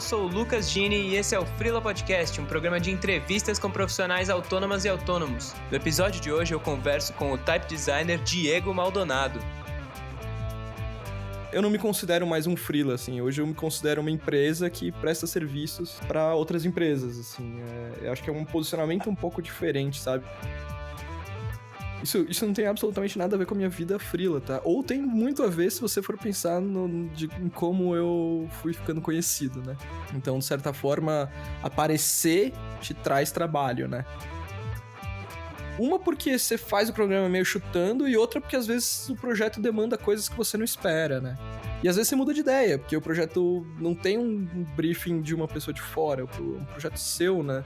sou o Lucas Gini e esse é o Freela Podcast, um programa de entrevistas com profissionais autônomas e autônomos. No episódio de hoje eu converso com o type designer Diego Maldonado. Eu não me considero mais um freela, assim. Hoje eu me considero uma empresa que presta serviços para outras empresas, assim. Eu acho que é um posicionamento um pouco diferente, sabe? Isso não tem absolutamente nada a ver com a minha vida freela, tá? Ou tem muito a ver se você for pensar em como eu fui ficando conhecido, né? Então, de certa forma, aparecer te traz trabalho, né? Uma porque você faz o programa meio chutando e outra porque às vezes o projeto demanda coisas que você não espera, né? E às vezes você muda de ideia, porque o projeto não tem um briefing de uma pessoa de fora, é um projeto seu, né?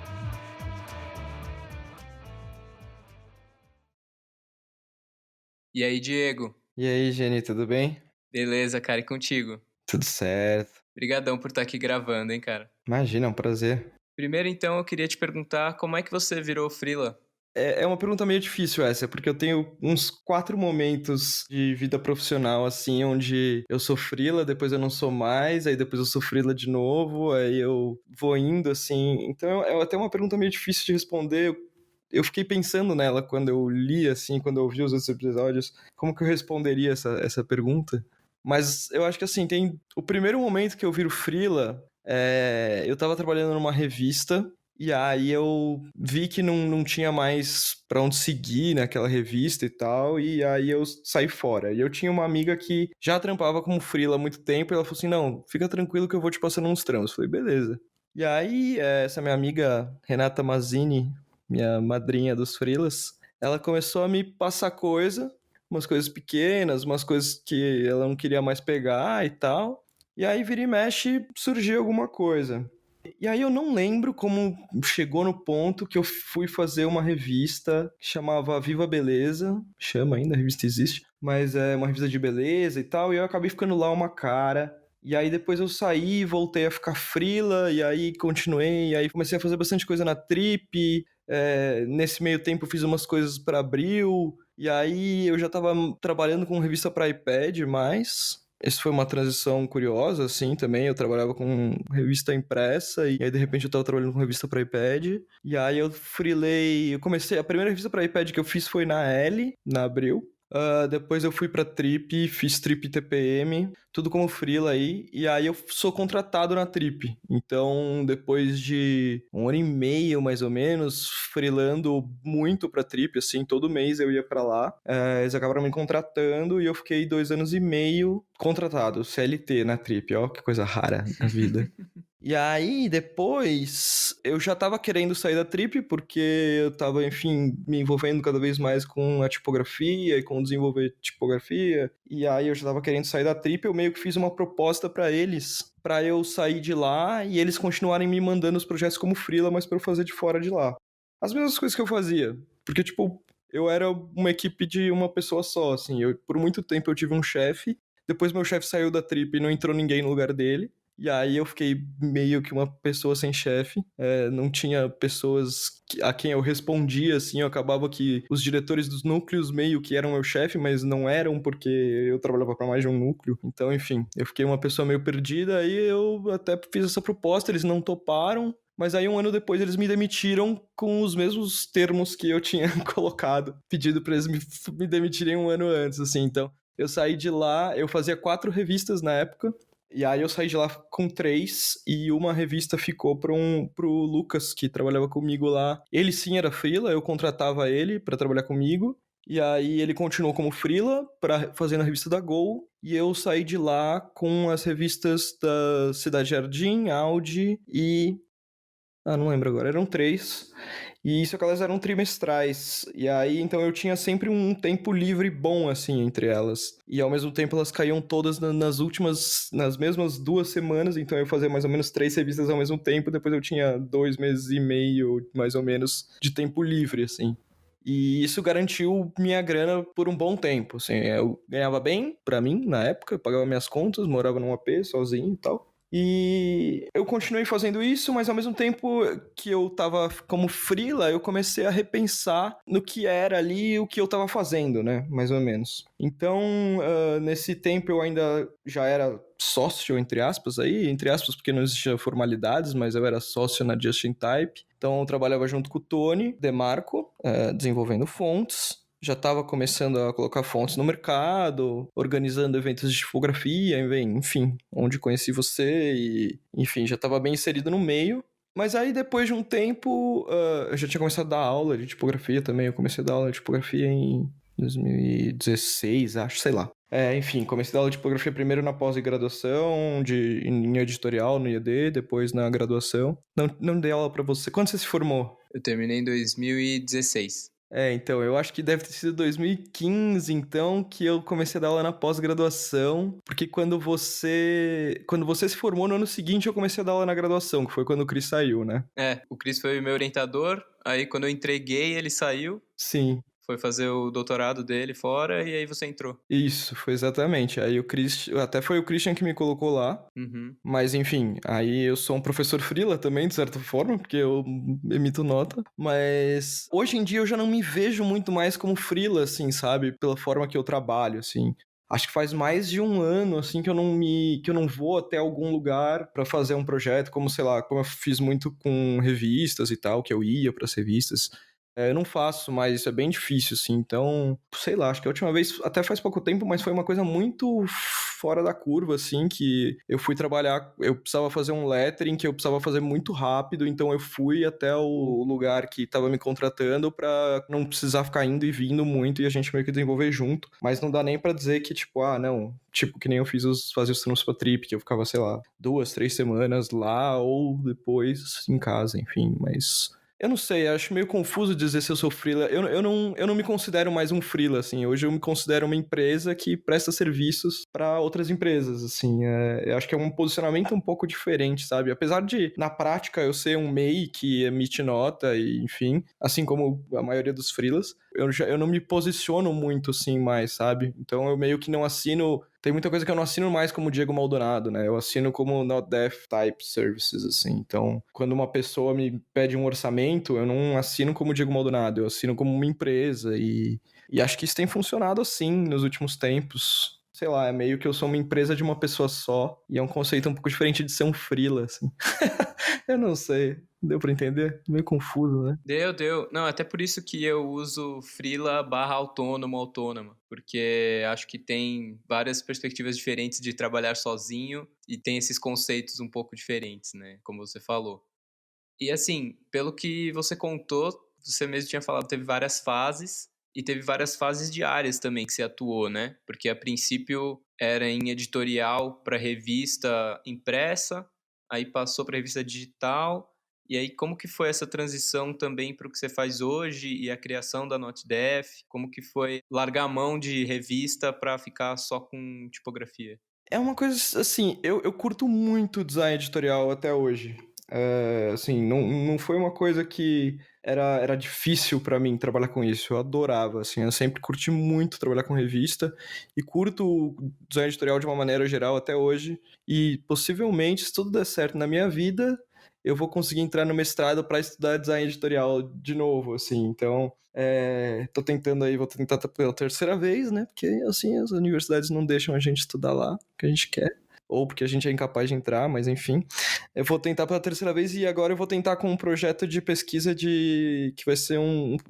E aí, Diego? E aí, Geni, tudo bem? Beleza, cara, e contigo? Tudo certo. Obrigadão por estar aqui gravando, hein, cara? Imagina, é um prazer. Primeiro, então, eu queria te perguntar como é que você virou freela? É uma pergunta meio difícil essa, porque eu tenho uns 4 momentos de vida profissional, assim, onde eu sou freela, depois eu não sou mais, aí depois eu sou freela de novo, aí eu vou indo, assim. Então é até uma pergunta meio difícil de responder. Eu fiquei pensando nela quando eu li, assim, quando eu ouvi os outros episódios, como que eu responderia essa pergunta. Mas eu acho que, assim, tem o primeiro momento que eu viro freela, eu tava trabalhando numa revista. E aí eu vi que não tinha mais pra onde seguir naquela revista e tal, e aí eu saí fora. E eu tinha uma amiga que já trampava como freela há muito tempo, e ela falou assim, não, fica tranquilo que eu vou te passando uns trampos. Eu falei, beleza. E aí, essa minha amiga, Renata Mazzini, minha madrinha dos freelas, ela começou a me passar umas coisas pequenas, umas coisas que ela não queria mais pegar e tal. E aí, vira e mexe, surgiu alguma coisa. E aí eu não lembro como chegou no ponto que eu fui fazer uma revista que chamava Viva Beleza, chama ainda, a revista existe, mas é uma revista de beleza e tal, e eu acabei ficando lá uma cara. E aí depois eu saí, voltei a ficar freela, e aí continuei, e aí comecei a fazer bastante coisa na Trip, nesse meio tempo eu fiz umas coisas para Abril, e aí eu já tava trabalhando com revista para iPad mais. Essa foi uma transição curiosa, assim, também. Eu trabalhava com revista impressa e aí, de repente, eu tava trabalhando com revista para iPad. E aí eu freelei... A primeira revista para iPad que eu fiz foi na Elle, na Abril. Depois eu fui pra Trip, fiz Trip TPM, tudo como freela aí, e aí eu sou contratado na Trip. Então, depois de 1 ano e meio, mais ou menos, freelando muito pra Trip, assim, todo mês eu ia pra lá. Eles acabaram me contratando e eu fiquei 2 anos e meio contratado, CLT na Trip, ó, que coisa rara na vida. E aí, depois, eu já tava querendo sair da Trip, porque eu tava, enfim, me envolvendo cada vez mais com a tipografia e com desenvolver tipografia. E aí eu já tava querendo sair da Trip, eu meio que fiz uma proposta pra eles, pra eu sair de lá e eles continuarem me mandando os projetos como freela, mas pra eu fazer de fora de lá. As mesmas coisas que eu fazia, porque, tipo, eu era uma equipe de uma pessoa só, assim. Por muito tempo eu tive um chefe, depois meu chefe saiu da Trip e não entrou ninguém no lugar dele. E aí eu fiquei meio que uma pessoa sem chefe, não tinha pessoas a quem eu respondia, assim, eu acabava que os diretores dos núcleos meio que eram meu chefe, mas não eram porque eu trabalhava para mais de um núcleo. Então, enfim, eu fiquei uma pessoa meio perdida, aí eu até fiz essa proposta, eles não toparam, mas aí 1 ano depois eles me demitiram com os mesmos termos que eu tinha colocado, pedido para eles me demitirem 1 ano antes, assim, então... Eu saí de lá, eu fazia 4 revistas na época, e aí eu saí de lá com 3 e uma revista ficou pro Lucas, que trabalhava comigo lá. Ele sim era freela, eu contratava ele pra trabalhar comigo. E aí ele continuou como freela fazendo a revista da Gol. E eu saí de lá com as revistas da Cidade Jardim, Audi e... não lembro agora, eram 3. E isso que elas eram trimestrais. E aí, então eu tinha sempre um tempo livre bom, assim, entre elas. E ao mesmo tempo elas caíam todas nas mesmas 2 semanas. Então eu fazia mais ou menos 3 revistas ao mesmo tempo. Depois eu tinha 2 meses e meio, mais ou menos, de tempo livre, assim. E isso garantiu minha grana por um bom tempo, assim. Eu ganhava bem, pra mim, na época. Eu pagava minhas contas, morava num AP sozinho e tal. E eu continuei fazendo isso, mas ao mesmo tempo que eu tava como freela, eu comecei a repensar no que era ali o que eu tava fazendo, né? Mais ou menos. Então, nesse tempo eu ainda já era sócio, entre aspas, porque não existia formalidades, mas eu era sócio na Just in Type. Então eu trabalhava junto com o Tony DeMarco, desenvolvendo fontes. Já estava começando a colocar fontes no mercado, organizando eventos de tipografia, enfim, onde conheci você e, enfim, já estava bem inserido no meio. Mas aí, depois de um tempo, eu já tinha começado a dar aula de tipografia também. Eu comecei a dar aula de tipografia em 2016, acho, sei lá. Enfim, comecei a dar aula de tipografia primeiro na pós-graduação, em editorial no IAD, depois na graduação. Não dei aula pra você. Quando você se formou? Eu terminei em 2016. Então, eu acho que deve ter sido 2015, então, que eu comecei a dar aula na pós-graduação, porque quando você se formou no ano seguinte, eu comecei a dar aula na graduação, que foi quando o Cris saiu, né? O Cris foi o meu orientador, aí quando eu entreguei, ele saiu, Sim, foi fazer o doutorado dele fora, e aí você entrou. isso, foi exatamente. Aí até foi o Christian que me colocou lá, Uhum. mas enfim, aí eu sou um professor freela também, de certa forma, porque eu emito nota, mas hoje em dia eu já não me vejo muito mais como freela, assim, sabe? Pela forma que eu trabalho, assim. Acho que faz mais de um ano, assim, que eu não vou até algum lugar pra fazer um projeto, como, sei lá, como eu fiz muito com revistas e tal, que eu ia pras revistas. Eu não faço, mas isso é bem difícil, assim. Então, sei lá, acho que a última vez, até faz pouco tempo, mas foi uma coisa muito fora da curva, assim, que eu fui trabalhar, eu precisava fazer um lettering que eu precisava fazer muito rápido, então eu fui até o lugar que tava me contratando pra não precisar ficar indo e vindo muito e a gente meio que desenvolver junto. Mas não dá nem pra dizer que, tipo, não, tipo, que nem eu fazia os treinos pra trip, que eu ficava, sei lá, 2, 3 semanas lá ou depois em casa, enfim, mas eu não sei, acho meio confuso dizer se eu sou freela. Eu não me considero mais um freela, assim. Hoje eu me considero uma empresa que presta serviços para outras empresas, assim. Eu acho que é um posicionamento um pouco diferente, sabe? Apesar de, na prática, eu ser um MEI que emite nota e, enfim, assim como a maioria dos freelas, eu não me posiciono muito, assim, mais, sabe? Então eu meio que não assino. Tem muita coisa que eu não assino mais como Diego Maldonado, né? Eu assino como Not Deaf Type Services, assim. Então, quando uma pessoa me pede um orçamento, eu não assino como Diego Maldonado, eu assino como uma empresa. E acho que isso tem funcionado assim nos últimos tempos. Sei lá, é meio que eu sou uma empresa de uma pessoa só. E é um conceito um pouco diferente de ser um freela, assim. Eu não sei. Deu pra entender? Meio confuso, né? Deu. Não, até por isso que eu uso freela barra autônomo, autônoma. Porque acho que tem várias perspectivas diferentes de trabalhar sozinho e tem esses conceitos um pouco diferentes, né? Como você falou. E assim, pelo que você contou, você mesmo tinha falado, teve várias fases e teve várias fases de áreas também que você atuou, né? Porque a princípio era em editorial para revista impressa, aí passou para revista digital. E aí, como que foi essa transição também para o que você faz hoje e a criação da NotDef? Como que foi largar a mão de revista para ficar só com tipografia? É uma coisa assim, eu curto muito design editorial até hoje. Assim, não foi uma coisa que era difícil pra mim trabalhar com isso. Eu adorava, assim, eu sempre curti muito trabalhar com revista e curto design editorial de uma maneira geral até hoje. E possivelmente, se tudo der certo na minha vida, eu vou conseguir entrar no mestrado para estudar design editorial de novo, assim. Então, tô tentando aí, vou tentar pela terceira vez, né? Porque, assim, as universidades não deixam a gente estudar lá o que a gente quer. Ou porque a gente é incapaz de entrar, mas enfim. Eu vou tentar pela terceira vez e agora eu vou tentar com um projeto de pesquisa que vai ser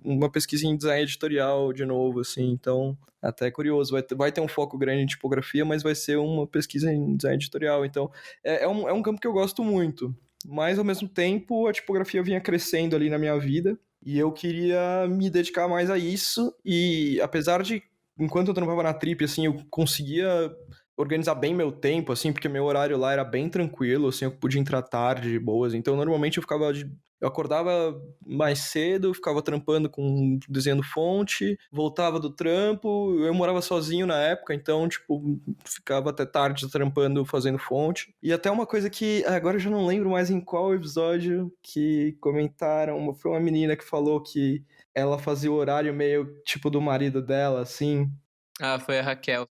uma pesquisa em design editorial de novo, assim. Então, até curioso. Vai ter um foco grande em tipografia, mas vai ser uma pesquisa em design editorial. Então, é um campo que eu gosto muito. Mas, ao mesmo tempo, a tipografia vinha crescendo ali na minha vida e eu queria me dedicar mais a isso. E, apesar de, enquanto eu trabalhava na Trip, assim, eu conseguia organizar bem meu tempo, assim, porque meu horário lá era bem tranquilo, assim, eu podia entrar tarde de boas. Então, normalmente eu acordava mais cedo, ficava trampando desenhando fonte, voltava do trampo, eu morava sozinho na época, então, tipo, ficava até tarde trampando, fazendo fonte. E até uma coisa que agora eu já não lembro mais em qual episódio que comentaram, foi uma menina que falou que ela fazia o horário meio tipo do marido dela, assim. Ah, foi a Raquel.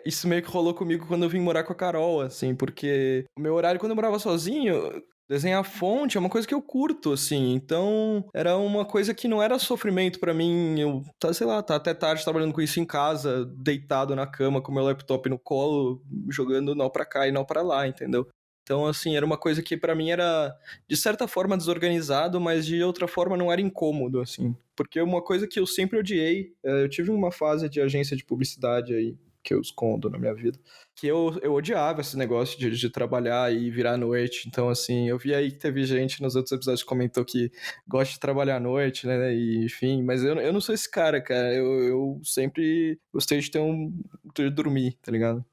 Isso meio que rolou comigo quando eu vim morar com a Carol, assim, porque o meu horário quando eu morava sozinho, desenhar fonte é uma coisa que eu curto, assim, então era uma coisa que não era sofrimento pra mim, eu, sei lá, tá até tarde trabalhando com isso em casa, deitado na cama com meu laptop no colo, jogando nó pra cá e nó pra lá, entendeu? Então, assim, era uma coisa que pra mim era, de certa forma, desorganizado, mas de outra forma não era incômodo, assim. Porque uma coisa que eu sempre odiei, eu tive uma fase de agência de publicidade aí, que eu escondo na minha vida, que eu odiava esse negócio de trabalhar e virar à noite. Então, assim, eu vi aí que teve gente nos outros episódios que comentou que gosta de trabalhar à noite, né, e enfim, mas eu não sou esse cara, eu sempre gostei de dormir, tá ligado?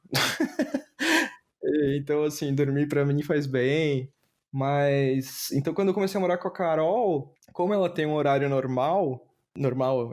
Então, assim, dormir pra mim faz bem. Mas. Então, quando eu comecei a morar com a Carol, como ela tem um horário normal,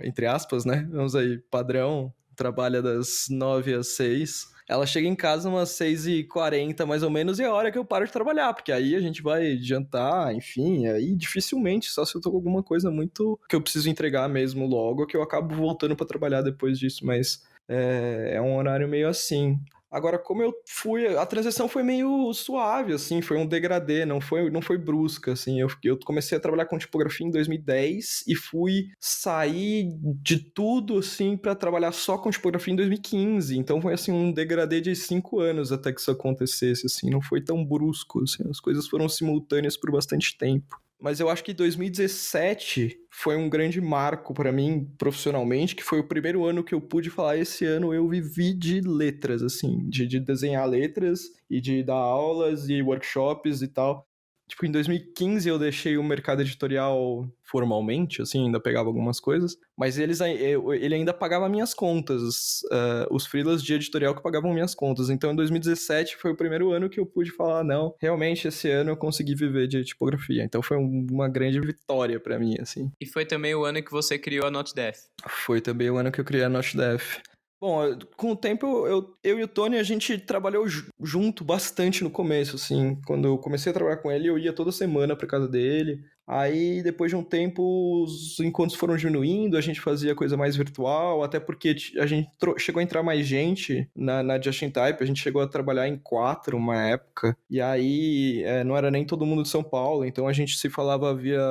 entre aspas, né? Vamos aí, padrão, trabalha das 9 às 6. Ela chega em casa umas 6h40, mais ou menos, e é a hora que eu paro de trabalhar, porque aí a gente vai jantar, enfim, aí dificilmente, só se eu tô com alguma coisa muito que eu preciso entregar mesmo logo, que eu acabo voltando pra trabalhar depois disso, mas é um horário meio assim. Agora, como eu fui, a transição foi meio suave, assim, foi um degradê, não foi brusca, assim. Eu comecei a trabalhar com tipografia em 2010 e fui sair de tudo, assim, para trabalhar só com tipografia em 2015. Então foi, assim, um degradê de 5 anos até que isso acontecesse, assim. Não foi tão brusco, assim. As coisas foram simultâneas por bastante tempo. Mas eu acho que 2017 foi um grande marco para mim profissionalmente, que foi o primeiro ano que eu pude falar, esse ano eu vivi de letras, assim, de desenhar letras e de dar aulas e workshops e tal. Tipo, em 2015 eu deixei o mercado editorial formalmente, assim, ainda pegava algumas coisas, mas ele ainda pagava minhas contas, os freelas de editorial que pagavam minhas contas. Então, em 2017 foi o primeiro ano que eu pude falar, não, realmente esse ano eu consegui viver de tipografia. Então, foi uma grande vitória pra mim, assim. E foi também o ano que você criou a NotDef. Foi também o ano que eu criei a NotDef. Bom, com o tempo, eu e o Tony, a gente trabalhou junto bastante no começo, assim. Quando eu comecei a trabalhar com ele, eu ia toda semana pra casa dele. Aí, depois de um tempo, os encontros foram diminuindo, a gente fazia coisa mais virtual, até porque a gente chegou a entrar mais gente na Just in Type, a gente chegou a trabalhar em 4 uma época, e aí não era nem todo mundo de São Paulo, então a gente se falava via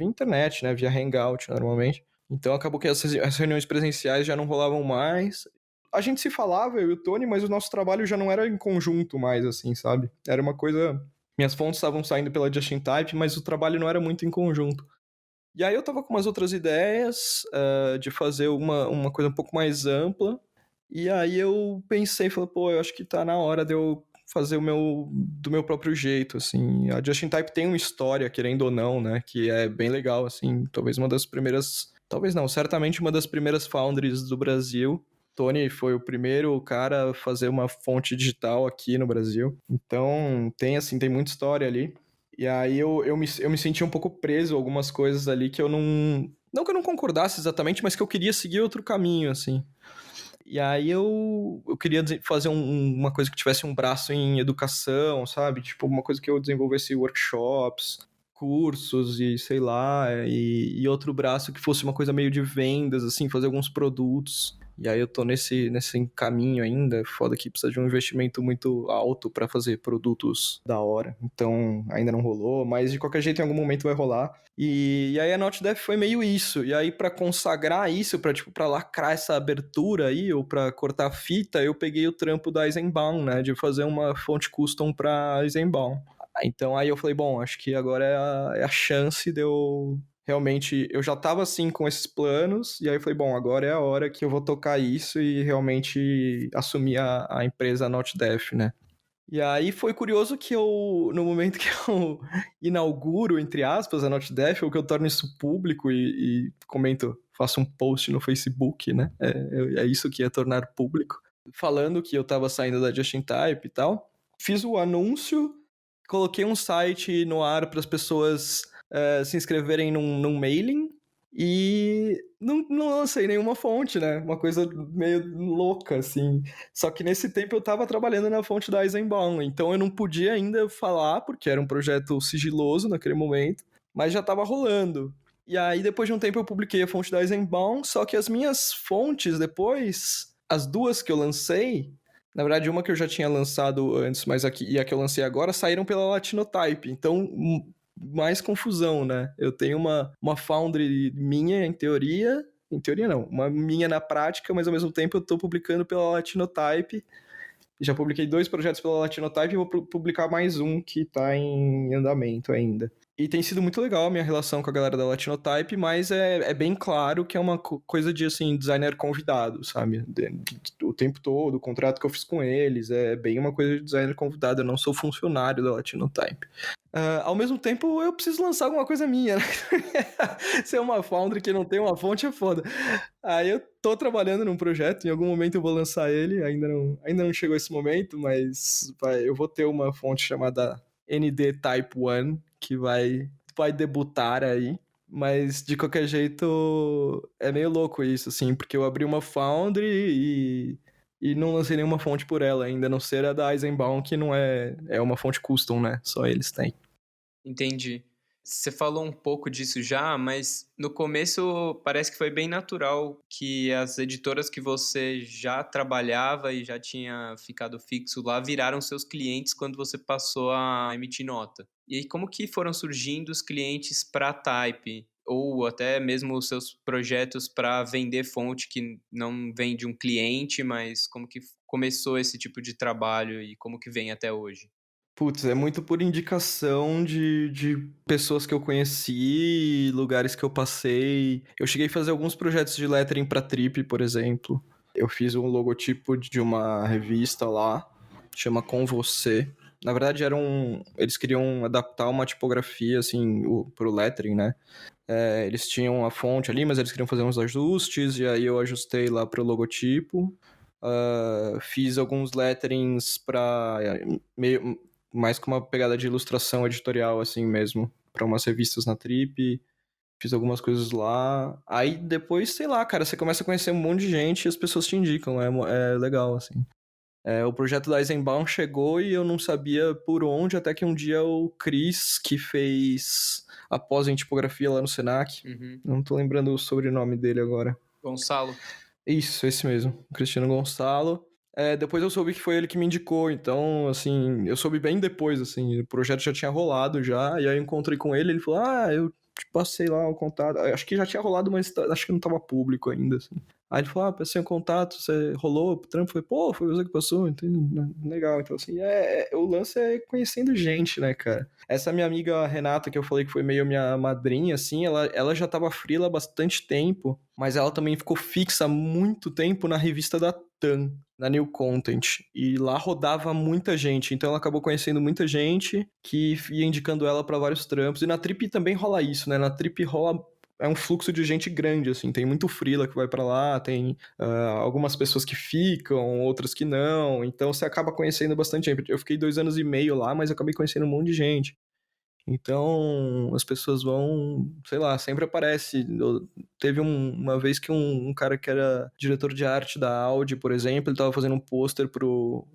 internet, né, via Hangout, normalmente. Então acabou que as reuniões presenciais já não rolavam mais. A gente se falava, eu e o Tony, mas o nosso trabalho já não era em conjunto mais, assim, sabe? Era uma coisa. Minhas fontes estavam saindo pela Just in Type, mas o trabalho não era muito em conjunto. E aí eu tava com umas outras ideias de fazer uma coisa um pouco mais ampla. E aí eu pensei, falei, pô, eu acho que tá na hora de eu fazer do meu próprio jeito, assim. A Just in Type tem uma história, querendo ou não, né, que é bem legal, assim. Talvez uma das primeiras, talvez não, certamente uma das primeiras foundries do Brasil. Tony foi o primeiro cara a fazer uma fonte digital aqui no Brasil. Então, tem muita história ali. E aí eu me senti um pouco preso a algumas coisas ali que eu não... Não que eu não concordasse exatamente, mas que eu queria seguir outro caminho, assim. E aí eu queria fazer uma coisa que tivesse um braço em educação, sabe? Tipo, uma coisa que eu desenvolvesse workshops, cursos e sei lá, e outro braço que fosse uma coisa meio de vendas, assim, fazer alguns produtos. E aí eu tô nesse caminho ainda, foda que precisa de um investimento muito alto para fazer produtos da hora. Então, ainda não rolou, mas de qualquer jeito em algum momento vai rolar. E aí a NotDef foi meio isso. E aí para consagrar isso, para lacrar essa abertura aí, ou para cortar a fita, eu peguei o trampo da Eisenbahn, né, de fazer uma fonte custom para Eisenbahn. Então aí eu falei, bom, acho que agora é a chance de eu realmente, eu já tava assim com esses planos, e aí eu falei, bom, agora é a hora que eu vou tocar isso e realmente assumir a empresa NotDef, né? E aí foi curioso que no momento que eu inauguro, entre aspas, a NotDef, ou que eu torno isso público e comento, faço um post no Facebook, né? É isso que é tornar público. Falando que eu tava saindo da Just in Type e tal. Fiz o anúncio, coloquei um site no ar para as pessoas se inscreverem num mailing e não lancei nenhuma fonte, né? Uma coisa meio louca, assim. Só que nesse tempo eu tava trabalhando na fonte da Eisenbahn, então eu não podia ainda falar, porque era um projeto sigiloso naquele momento, mas já tava rolando. E aí, depois de um tempo, eu publiquei a fonte da Eisenbaum, só que as minhas fontes depois, as duas que eu lancei, na verdade, uma que eu já tinha lançado antes, mas e a que eu lancei agora, saíram pela Latinotype. Então, mais confusão, né? Eu tenho uma foundry minha, em teoria não, uma minha na prática, mas ao mesmo tempo eu tô publicando pela Latinotype. Já publiquei 2 projetos pela Latinotype e vou publicar mais um que tá em andamento ainda. E tem sido muito legal a minha relação com a galera da Latinotype, mas é bem claro que é uma coisa de, assim, designer convidado, sabe? O tempo todo, o contrato que eu fiz com eles, é bem uma coisa de designer convidado, eu não sou funcionário da Latinotype. Ao mesmo tempo, eu preciso lançar alguma coisa minha, né? Ser uma foundry que não tem uma fonte é foda. Aí eu tô trabalhando num projeto, em algum momento eu vou lançar ele, ainda não chegou esse momento, mas eu vou ter uma fonte chamada ND Type 1, que vai debutar aí. Mas, de qualquer jeito, é meio louco isso, assim, porque eu abri uma foundry e não lancei nenhuma fonte por ela ainda, a não ser a da Eisenbaum, que não é uma fonte custom, né? Só eles têm. Entendi. Você falou um pouco disso já, mas no começo parece que foi bem natural que as editoras que você já trabalhava e já tinha ficado fixo lá viraram seus clientes quando você passou a emitir nota. E aí, como que foram surgindo os clientes para a Type? Ou até mesmo os seus projetos para vender fonte que não vem de um cliente, mas como que começou esse tipo de trabalho e como que vem até hoje? Putz, é muito por indicação de pessoas que eu conheci, lugares que eu passei. Eu cheguei a fazer alguns projetos de lettering pra Trip, por exemplo. Eu fiz um logotipo de uma revista lá, chama Com Você. Na verdade, eles queriam adaptar uma tipografia, assim, pro lettering, né? Eles tinham a fonte ali, mas eles queriam fazer uns ajustes, e aí eu ajustei lá pro logotipo. Fiz alguns letterings pra meio mais com uma pegada de ilustração editorial, assim mesmo, para umas revistas na Trip. Fiz algumas coisas lá. Aí depois, sei lá, cara, você começa a conhecer um monte de gente e as pessoas te indicam. É legal, assim. O projeto da Eisenbaum chegou e eu não sabia por onde, até que um dia o Cris, que fez a pós em tipografia lá no Senac, Uhum. não tô lembrando o sobrenome dele agora. Gonçalo? Isso, esse mesmo, Cristiano Gonçalo. Depois eu soube que foi ele que me indicou, então, assim, eu soube bem depois, assim, o projeto já tinha rolado já, e aí eu encontrei com ele, ele falou, eu te passei lá o contato, acho que já tinha rolado, mas acho que não tava público ainda, assim. Aí ele falou, passei um contato, você rolou o trampo, foi, pô, foi você que passou, então, legal, então, assim, o lance é conhecendo gente, né, cara. Essa minha amiga Renata, que eu falei que foi meio minha madrinha, assim, ela já tava freela há bastante tempo, mas ela também ficou fixa há muito tempo na revista da TAM, na New Content. E lá rodava muita gente, então ela acabou conhecendo muita gente que ia indicando ela para vários trampos. E na Trip também rola isso, né? Na Trip rola um fluxo de gente grande, assim, tem muito freela que vai para lá, tem algumas pessoas que ficam, outras que não, então você acaba conhecendo bastante gente. Eu fiquei 2 anos e meio lá, mas acabei conhecendo um monte de gente. Então, as pessoas vão, sei lá, sempre aparece. Teve uma vez que um cara que era diretor de arte da Audi, por exemplo, ele tava fazendo um pôster pro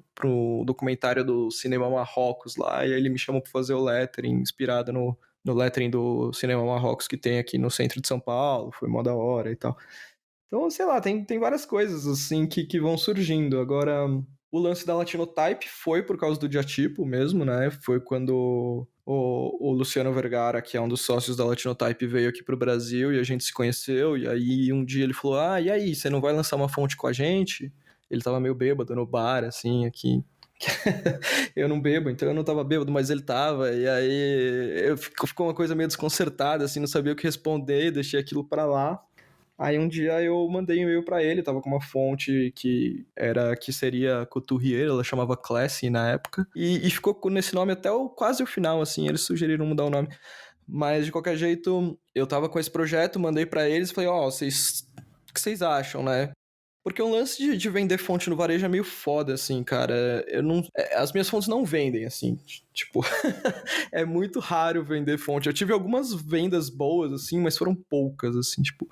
documentário do Cinema Marrocos lá, e aí ele me chamou pra fazer o lettering, inspirado no lettering do Cinema Marrocos que tem aqui no centro de São Paulo, foi mó da hora e tal. Então, sei lá, tem várias coisas, assim, que vão surgindo. Agora, o lance da Latinotype foi por causa do Diatipo mesmo, né? Foi quando o Luciano Vergara, que é um dos sócios da Latinotype, veio aqui pro Brasil e a gente se conheceu. E aí, um dia ele falou, e aí, você não vai lançar uma fonte com a gente? Ele tava meio bêbado no bar, assim, aqui. Eu não bebo, então eu não tava bêbado, mas ele tava. E aí, ficou uma coisa meio desconcertada, assim, não sabia o que responder, deixei aquilo pra lá. Aí um dia eu mandei um e-mail pra ele, tava com uma fonte que seria Couturier, ela chamava Classy na época, e ficou nesse nome até quase o final, assim, eles sugeriram mudar o nome. Mas de qualquer jeito, eu tava com esse projeto, mandei pra eles, falei, vocês, o que vocês acham, né? Porque o lance de vender fonte no varejo é meio foda, assim, cara. As minhas fontes não vendem, assim. Tipo, é muito raro vender fonte. Eu tive algumas vendas boas, assim, mas foram poucas, assim. Tipo,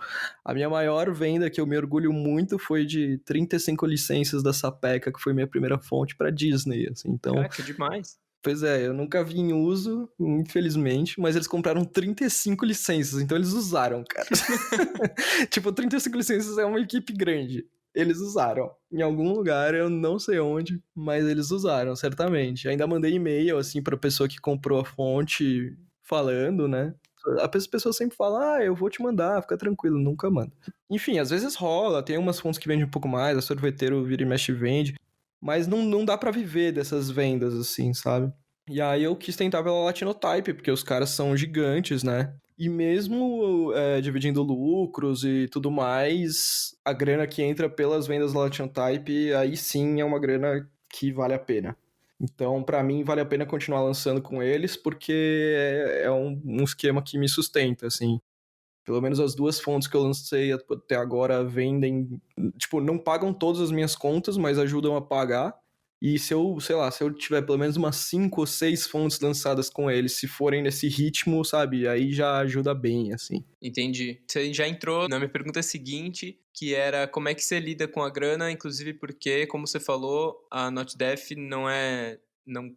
a minha maior venda, que eu me orgulho muito, foi de 35 licenças da Sapeca, que foi minha primeira fonte pra Disney, assim. Então, Cara, que demais. Pois é, eu nunca vi em uso, infelizmente, mas eles compraram 35 licenças, então eles usaram, cara. Tipo, 35 licenças é uma equipe grande. Eles usaram. Em algum lugar, eu não sei onde, mas eles usaram, certamente. Ainda mandei e-mail, assim, pra pessoa que comprou a fonte, falando, né? A pessoa sempre fala, eu vou te mandar, fica tranquilo, nunca manda. Enfim, às vezes rola, tem umas fontes que vendem um pouco mais, a sorveteiro vira e mexe vende, mas não dá pra viver dessas vendas, assim, sabe? E aí eu quis tentar pela Latinotype, porque os caras são gigantes, né? E mesmo dividindo lucros e tudo mais, a grana que entra pelas vendas da Latinotype, aí sim é uma grana que vale a pena. Então, pra mim, vale a pena continuar lançando com eles, porque é um esquema que me sustenta, assim. Pelo menos as duas fontes que eu lancei até agora vendem, tipo, não pagam todas as minhas contas, mas ajudam a pagar. E se eu, sei lá, se eu tiver pelo menos umas 5 ou 6 fontes lançadas com eles, se forem nesse ritmo, sabe, aí já ajuda bem, assim. Entendi. Você já entrou na minha pergunta seguinte, que era como é que você lida com a grana, inclusive porque, como você falou, a NotDef não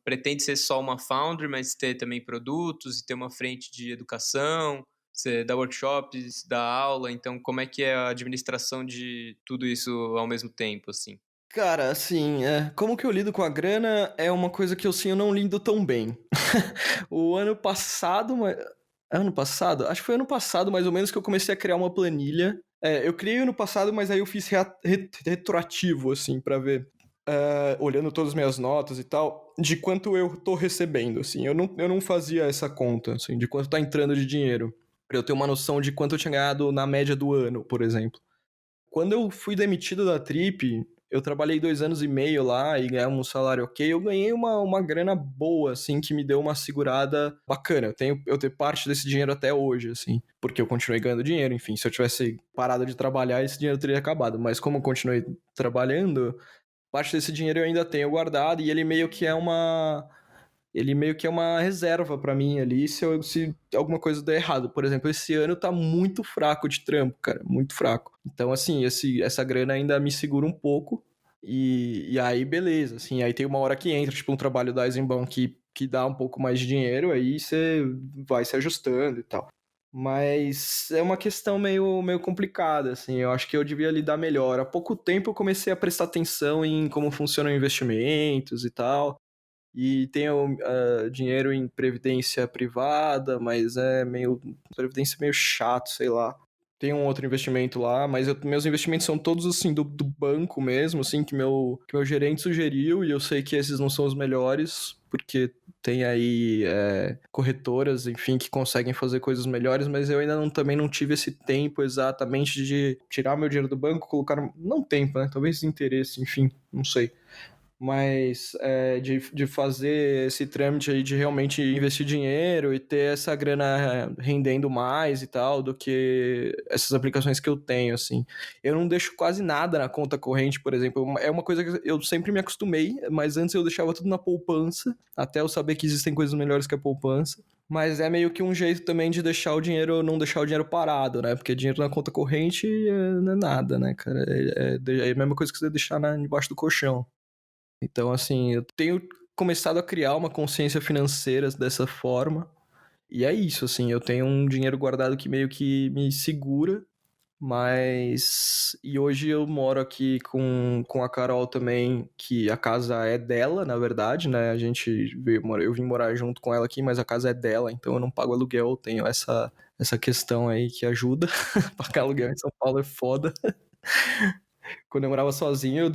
pretende ser só uma foundry, mas ter também produtos e ter uma frente de educação, você dá workshops, dá aula, então como é que é a administração de tudo isso ao mesmo tempo, assim? Cara, assim, como que eu lido com a grana é uma coisa que eu não lido tão bem. O ano passado, ano passado? Acho que foi ano passado, mais ou menos, que eu comecei a criar uma planilha. Eu criei ano passado, mas aí eu fiz retroativo, assim, pra ver, olhando todas as minhas notas e tal, de quanto eu tô recebendo, assim. Eu não fazia essa conta, assim, de quanto tá entrando de dinheiro, pra eu ter uma noção de quanto eu tinha ganhado na média do ano, por exemplo. Quando eu fui demitido da Trip, eu trabalhei 2 anos e meio lá e ganhava um salário ok, eu ganhei uma grana boa, assim, que me deu uma segurada bacana. Eu tenho parte desse dinheiro até hoje, assim, porque eu continuei ganhando dinheiro, enfim, se eu tivesse parado de trabalhar, esse dinheiro teria acabado, mas como eu continuei trabalhando, parte desse dinheiro eu ainda tenho guardado e ele meio que é uma reserva pra mim ali se alguma coisa der errado. Por exemplo, esse ano tá muito fraco de trampo, cara, muito fraco. Então, assim, essa grana ainda me segura um pouco. E aí, beleza, assim, aí tem uma hora que entra, tipo, um trabalho da Eisenbahn que dá um pouco mais de dinheiro, aí você vai se ajustando e tal. Mas é uma questão meio complicada, assim, eu acho que eu devia lidar melhor. Há pouco tempo eu comecei a prestar atenção em como funcionam investimentos e tal. E tenho dinheiro em previdência privada, mas é meio. Previdência meio chato, sei lá. Tem um outro investimento lá, mas meus investimentos são todos assim do banco mesmo, assim, que meu gerente sugeriu, e eu sei que esses não são os melhores, porque tem aí corretoras, enfim, que conseguem fazer coisas melhores, mas eu ainda também não tive esse tempo exatamente de tirar meu dinheiro do banco, colocar. Não tempo, né? Talvez interesse, enfim, não sei, mas de fazer esse trâmite aí de realmente investir dinheiro e ter essa grana rendendo mais e tal do que essas aplicações que eu tenho, assim. Eu não deixo quase nada na conta corrente, por exemplo. É uma coisa que eu sempre me acostumei, mas antes eu deixava tudo na poupança, até eu saber que existem coisas melhores que a poupança. Mas é meio que um jeito também de não deixar o dinheiro parado, né? Porque dinheiro na conta corrente não é nada, né, cara? É a mesma coisa que você deixar debaixo do colchão. Então, assim, eu tenho começado a criar uma consciência financeira dessa forma. E é isso, assim, eu tenho um dinheiro guardado que meio que me segura, mas. E hoje eu moro aqui com a Carol também, que a casa é dela, na verdade, né? Eu vim morar junto com ela aqui, mas a casa é dela, então eu não pago aluguel, eu tenho essa questão aí que ajuda. Pagar aluguel em São Paulo é foda. Quando eu morava sozinho,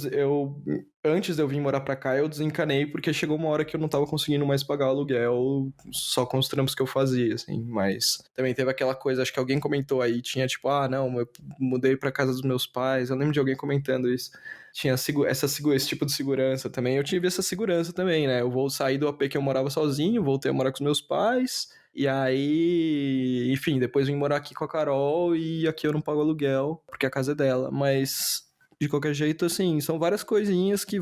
antes de eu vir morar pra cá, eu desencanei porque chegou uma hora que eu não tava conseguindo mais pagar o aluguel só com os trampos que eu fazia, assim. Mas também teve aquela coisa, acho que alguém comentou aí, tinha tipo, não, eu mudei pra casa dos meus pais. Eu lembro de alguém comentando isso. Tinha esse tipo de segurança também. Eu tive essa segurança também, né? Eu vou sair do AP que eu morava sozinho, voltei a morar com os meus pais. E aí, enfim, depois vim morar aqui com a Carol e aqui eu não pago aluguel, porque a casa é dela. Mas de qualquer jeito, assim, são várias coisinhas que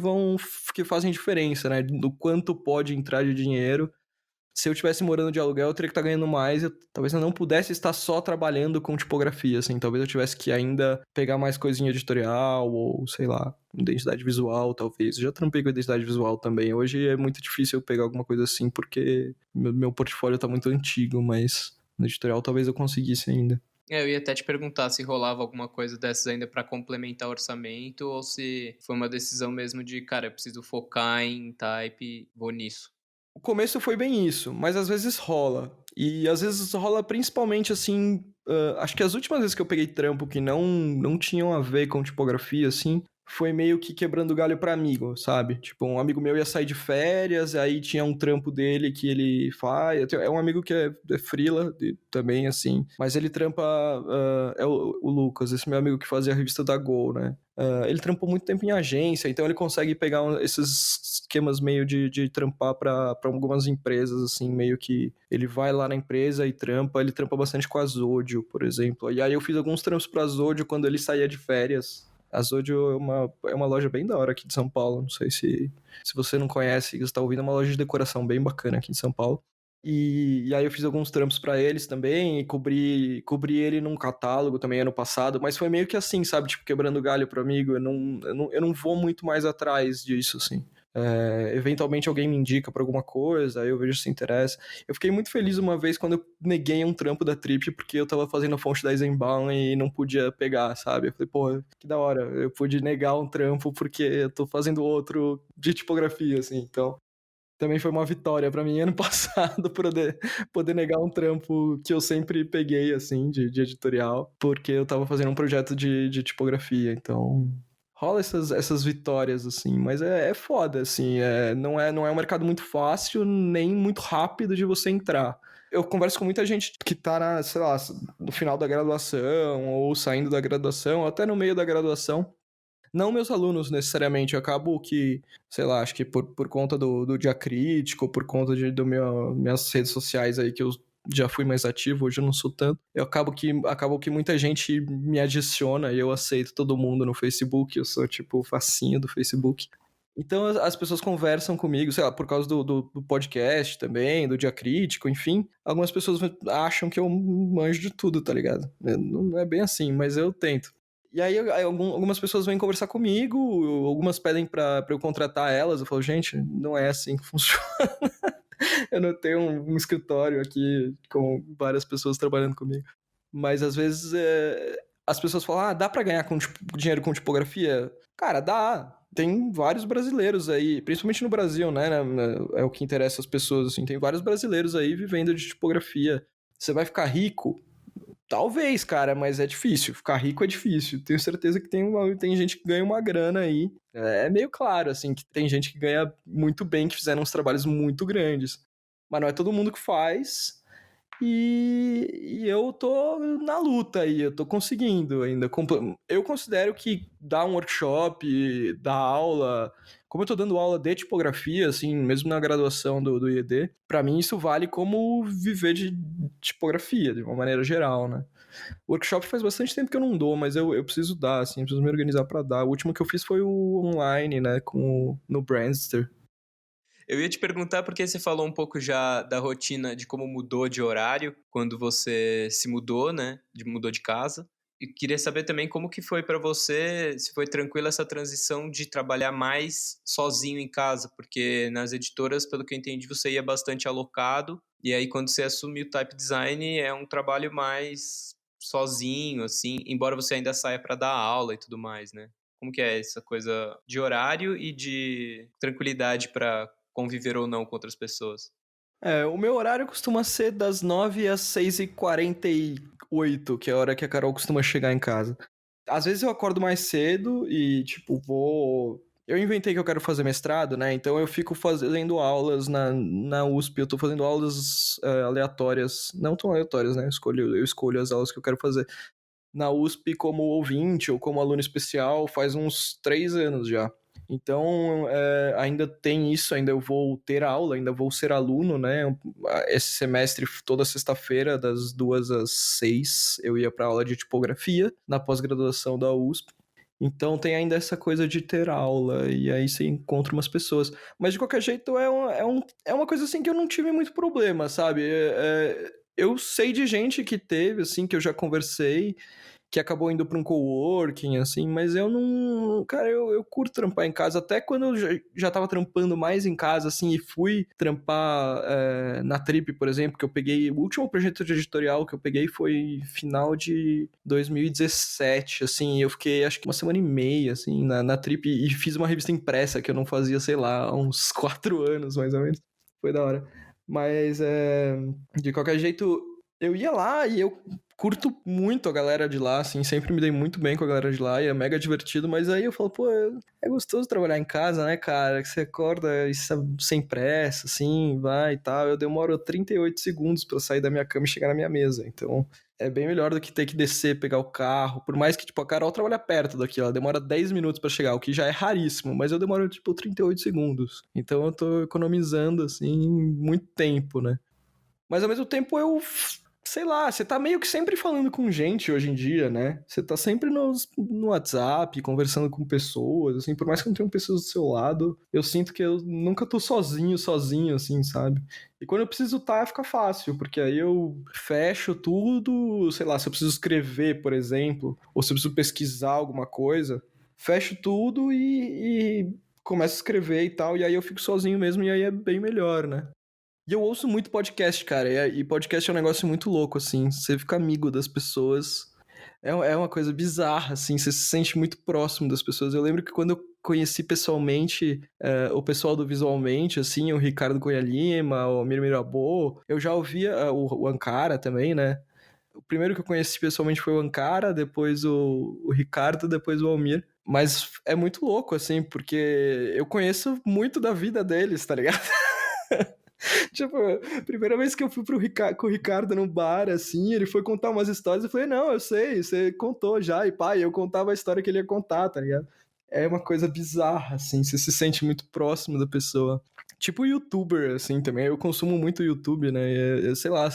fazem diferença, né? Do quanto pode entrar de dinheiro se eu estivesse morando de aluguel, eu teria que estar ganhando mais. Talvez eu não pudesse estar só trabalhando com tipografia, assim. Talvez eu tivesse que ainda pegar mais coisinha editorial ou, sei lá, identidade visual, talvez. Eu já trampei com identidade visual também. Hoje é muito difícil eu pegar alguma coisa assim, porque meu portfólio tá muito antigo, mas no editorial talvez eu conseguisse ainda. Eu ia até te perguntar se rolava alguma coisa dessas ainda pra complementar o orçamento ou se foi uma decisão mesmo de, cara, eu preciso focar em type, vou nisso. O começo foi bem isso, mas às vezes rola. E às vezes rola principalmente assim. Acho que as últimas vezes que eu peguei trampo que não tinham a ver com tipografia, assim, foi meio que quebrando galho pra amigo, sabe? Tipo, um amigo meu ia sair de férias, aí tinha um trampo dele que ele faz. É um amigo que é freela também, assim, mas ele trampa. É o Lucas, esse meu amigo que fazia a revista da Gol, né? Ele trampou muito tempo em agência, então ele consegue pegar esses esquemas meio de trampar para algumas empresas, assim, meio que ele vai lá na empresa e trampa, ele trampa bastante com a Zodio, por exemplo. E aí eu fiz alguns trampos pra Zodio quando ele saía de férias. A Zodio é uma loja bem da hora aqui de São Paulo, não sei se você não conhece, você está ouvindo, é uma loja de decoração bem bacana aqui em São Paulo. E aí eu fiz alguns trampos pra eles também, e cobri ele num catálogo também ano passado, mas foi meio que assim, sabe? Tipo, quebrando galho pro amigo, eu não vou muito mais atrás disso, assim. Eventualmente alguém me indica pra alguma coisa, aí eu vejo se interessa. Eu fiquei muito feliz uma vez quando eu neguei um trampo da Trip, porque eu tava fazendo a fonte da Eisenbahn e não podia pegar, sabe? Eu falei, pô, que da hora, eu pude negar um trampo porque eu tô fazendo outro de tipografia, assim, então também foi uma vitória pra mim ano passado poder negar um trampo que eu sempre peguei, assim, de editorial, porque eu tava fazendo um projeto de tipografia, então rola essas vitórias, assim, mas é foda, assim, não é um mercado muito fácil, nem muito rápido de você entrar. Eu converso com muita gente que tá sei lá, no final da graduação, ou saindo da graduação, ou até no meio da graduação, não meus alunos necessariamente, eu acabo que, sei lá, acho que por conta do Diacrítico, por conta minhas redes sociais aí que eu já fui mais ativo, hoje eu não sou tanto. Eu acabo que muita gente me adiciona e eu aceito todo mundo no Facebook, eu sou tipo facinho do Facebook. Então as pessoas conversam comigo, sei lá, por causa do podcast também, do Diacrítico, enfim. Algumas pessoas acham que eu manjo de tudo, tá ligado? Não é bem assim, mas eu tento. E aí algumas pessoas vêm conversar comigo, algumas pedem pra eu contratar elas. Eu falo, gente, não é assim que funciona. Eu não tenho um escritório aqui com várias pessoas trabalhando comigo. Mas às vezes as pessoas falam, dá pra ganhar dinheiro com tipografia? Cara, dá. Tem vários brasileiros aí, principalmente no Brasil, né? É o que interessa as pessoas, assim. Tem vários brasileiros aí vivendo de tipografia. Você vai ficar rico? Talvez, cara, mas é difícil. Ficar rico é difícil. Tenho certeza que tem gente que ganha uma grana aí. É meio claro, assim, que tem gente que ganha muito bem, que fizeram uns trabalhos muito grandes. Mas não é todo mundo que faz. E eu tô na luta aí, eu tô conseguindo ainda. Eu considero que dar um workshop, dar aula, como eu tô dando aula de tipografia, assim, mesmo na graduação do IED, pra mim isso vale como viver de tipografia, de uma maneira geral, né? Workshop faz bastante tempo que eu não dou, mas eu preciso dar, assim, eu preciso me organizar pra dar. O último que eu fiz foi o online, né, no Brandster. Eu ia te perguntar porque você falou um pouco já da rotina, de como mudou de horário quando você se mudou, né? Mudou de casa. E queria saber também como que foi pra você, se foi tranquila essa transição de trabalhar mais sozinho em casa, porque nas editoras, pelo que eu entendi, você ia bastante alocado, e aí quando você assumiu o type design é um trabalho mais sozinho, assim, embora você ainda saia pra dar aula e tudo mais, né? Como que é essa coisa de horário e de tranquilidade pra conviver ou não com outras pessoas? O meu horário costuma ser das 9 às 6h48, que é a hora que a Carol costuma chegar em casa. Às vezes eu acordo mais cedo e, tipo, vou. Eu inventei que eu quero fazer mestrado, né? Então eu fico fazendo aulas na USP. Eu tô fazendo aulas aleatórias. Não tão aleatórias, né? Eu escolho as aulas que eu quero fazer na USP como ouvinte ou como aluno especial faz uns 3 anos já. Então, ainda tem isso, ainda eu vou ter aula, ainda vou ser aluno, né? Esse semestre, toda sexta-feira, das 2 às 6, eu ia para aula de tipografia na pós-graduação da USP. Então tem ainda essa coisa de ter aula, e aí você encontra umas pessoas. Mas de qualquer jeito é uma coisa assim que eu não tive muito problema, sabe? Eu sei de gente que teve, assim, que eu já conversei, que acabou indo para um coworking, assim, mas eu não. Cara, eu curto trampar em casa, até quando eu já tava trampando mais em casa, assim, e fui trampar na Trip, por exemplo, que eu peguei. O último projeto de editorial que eu peguei foi final de 2017, assim, e eu fiquei acho que uma semana e meia, assim, na Trip e fiz uma revista impressa que eu não fazia, sei lá, há uns 4 anos, mais ou menos. Foi da hora. Mas, de qualquer jeito, eu ia lá e eu curto muito a galera de lá, assim, sempre me dei muito bem com a galera de lá e é mega divertido, mas aí eu falo, pô, é gostoso trabalhar em casa, né, cara? Que você acorda sem pressa, assim, vai e tal. Eu demoro 38 segundos pra sair da minha cama e chegar na minha mesa, então é bem melhor do que ter que descer, pegar o carro, por mais que, tipo, a Carol trabalha perto daqui, ela demora 10 minutos pra chegar, o que já é raríssimo, mas eu demoro, tipo, 38 segundos. Então eu tô economizando, assim, muito tempo, né? Mas ao mesmo tempo sei lá, você tá meio que sempre falando com gente hoje em dia, né? Você tá sempre no WhatsApp, conversando com pessoas, assim, por mais que não tenham pessoas do seu lado, eu sinto que eu nunca tô sozinho, assim, sabe? E quando eu preciso fica fácil, porque aí eu fecho tudo, sei lá, se eu preciso escrever, por exemplo, ou se eu preciso pesquisar alguma coisa, fecho tudo e começo a escrever e tal, e aí eu fico sozinho mesmo, e aí é bem melhor, né? E eu ouço muito podcast, cara, e podcast é um negócio muito louco, assim, você fica amigo das pessoas, é uma coisa bizarra, assim, você se sente muito próximo das pessoas. Eu lembro que quando eu conheci pessoalmente o pessoal do Visualmente, assim, o Ricardo Cunha Lima, o Amir Mirabô, eu já ouvia o Ankara também, né? O primeiro que eu conheci pessoalmente foi o Ankara, depois o Ricardo, depois o Almir. Mas é muito louco, assim, porque eu conheço muito da vida deles, tá ligado? Tipo, a primeira vez que eu fui com o Ricardo no bar, assim, ele foi contar umas histórias, eu falei, não, eu sei, você contou já, e pai, eu contava a história que ele ia contar, tá ligado? É uma coisa bizarra, assim, você se sente muito próximo da pessoa. Tipo youtuber, assim, também, eu consumo muito YouTube, né, sei lá,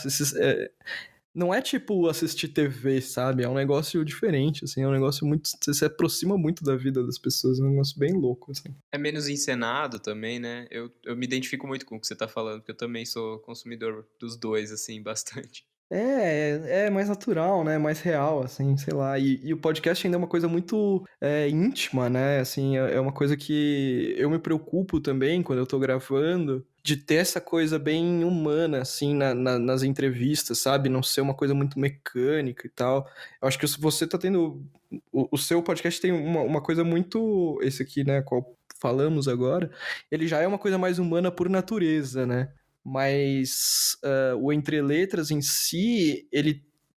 não é tipo assistir TV, sabe? É um negócio diferente, assim, é um negócio muito. Você se aproxima muito da vida das pessoas, é um negócio bem louco, assim. É menos encenado também, né? Eu me identifico muito com o que você tá falando, porque eu também sou consumidor dos dois, assim, bastante. É mais natural, né? Mais real, assim, sei lá. E o podcast ainda é uma coisa muito íntima, né? Assim, é uma coisa que eu me preocupo também quando eu tô gravando, de ter essa coisa bem humana, assim, nas entrevistas, sabe? Não ser uma coisa muito mecânica e tal. Eu acho que você tá tendo. O seu podcast tem uma coisa muito. Esse aqui, né? Qual falamos agora, ele já é uma coisa mais humana por natureza, né? Mas o Entre Letras em si,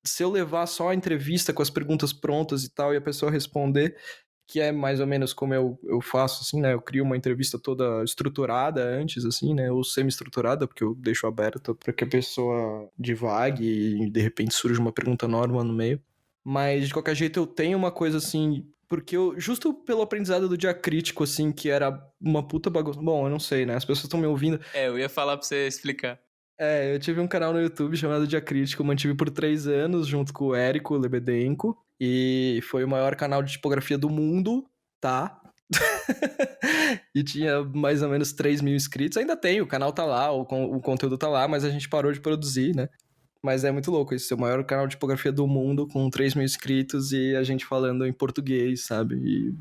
se eu levar só a entrevista com as perguntas prontas e tal, e a pessoa responder, que é mais ou menos como eu faço, assim, né? Eu crio uma entrevista toda estruturada antes, assim, né? Ou semi-estruturada, porque eu deixo aberta para que a pessoa divague e de repente surge uma pergunta nova no meio. Mas, de qualquer jeito, eu tenho uma coisa assim. Porque eu, justo pelo aprendizado do Diacrítico, assim, que era uma puta bagunça. Bom, eu não sei, né? As pessoas estão me ouvindo. Eu ia falar pra você explicar. Eu tive um canal no YouTube chamado Diacrítico, mantive por 3 anos, junto com o Érico Lebedenko. E foi o maior canal de tipografia do mundo, tá? E tinha mais ou menos 3 mil inscritos. Ainda tem, o canal tá lá, o conteúdo tá lá, mas a gente parou de produzir, né? Mas é muito louco isso, é o maior canal de tipografia do mundo, com 3 mil inscritos e a gente falando em português, sabe?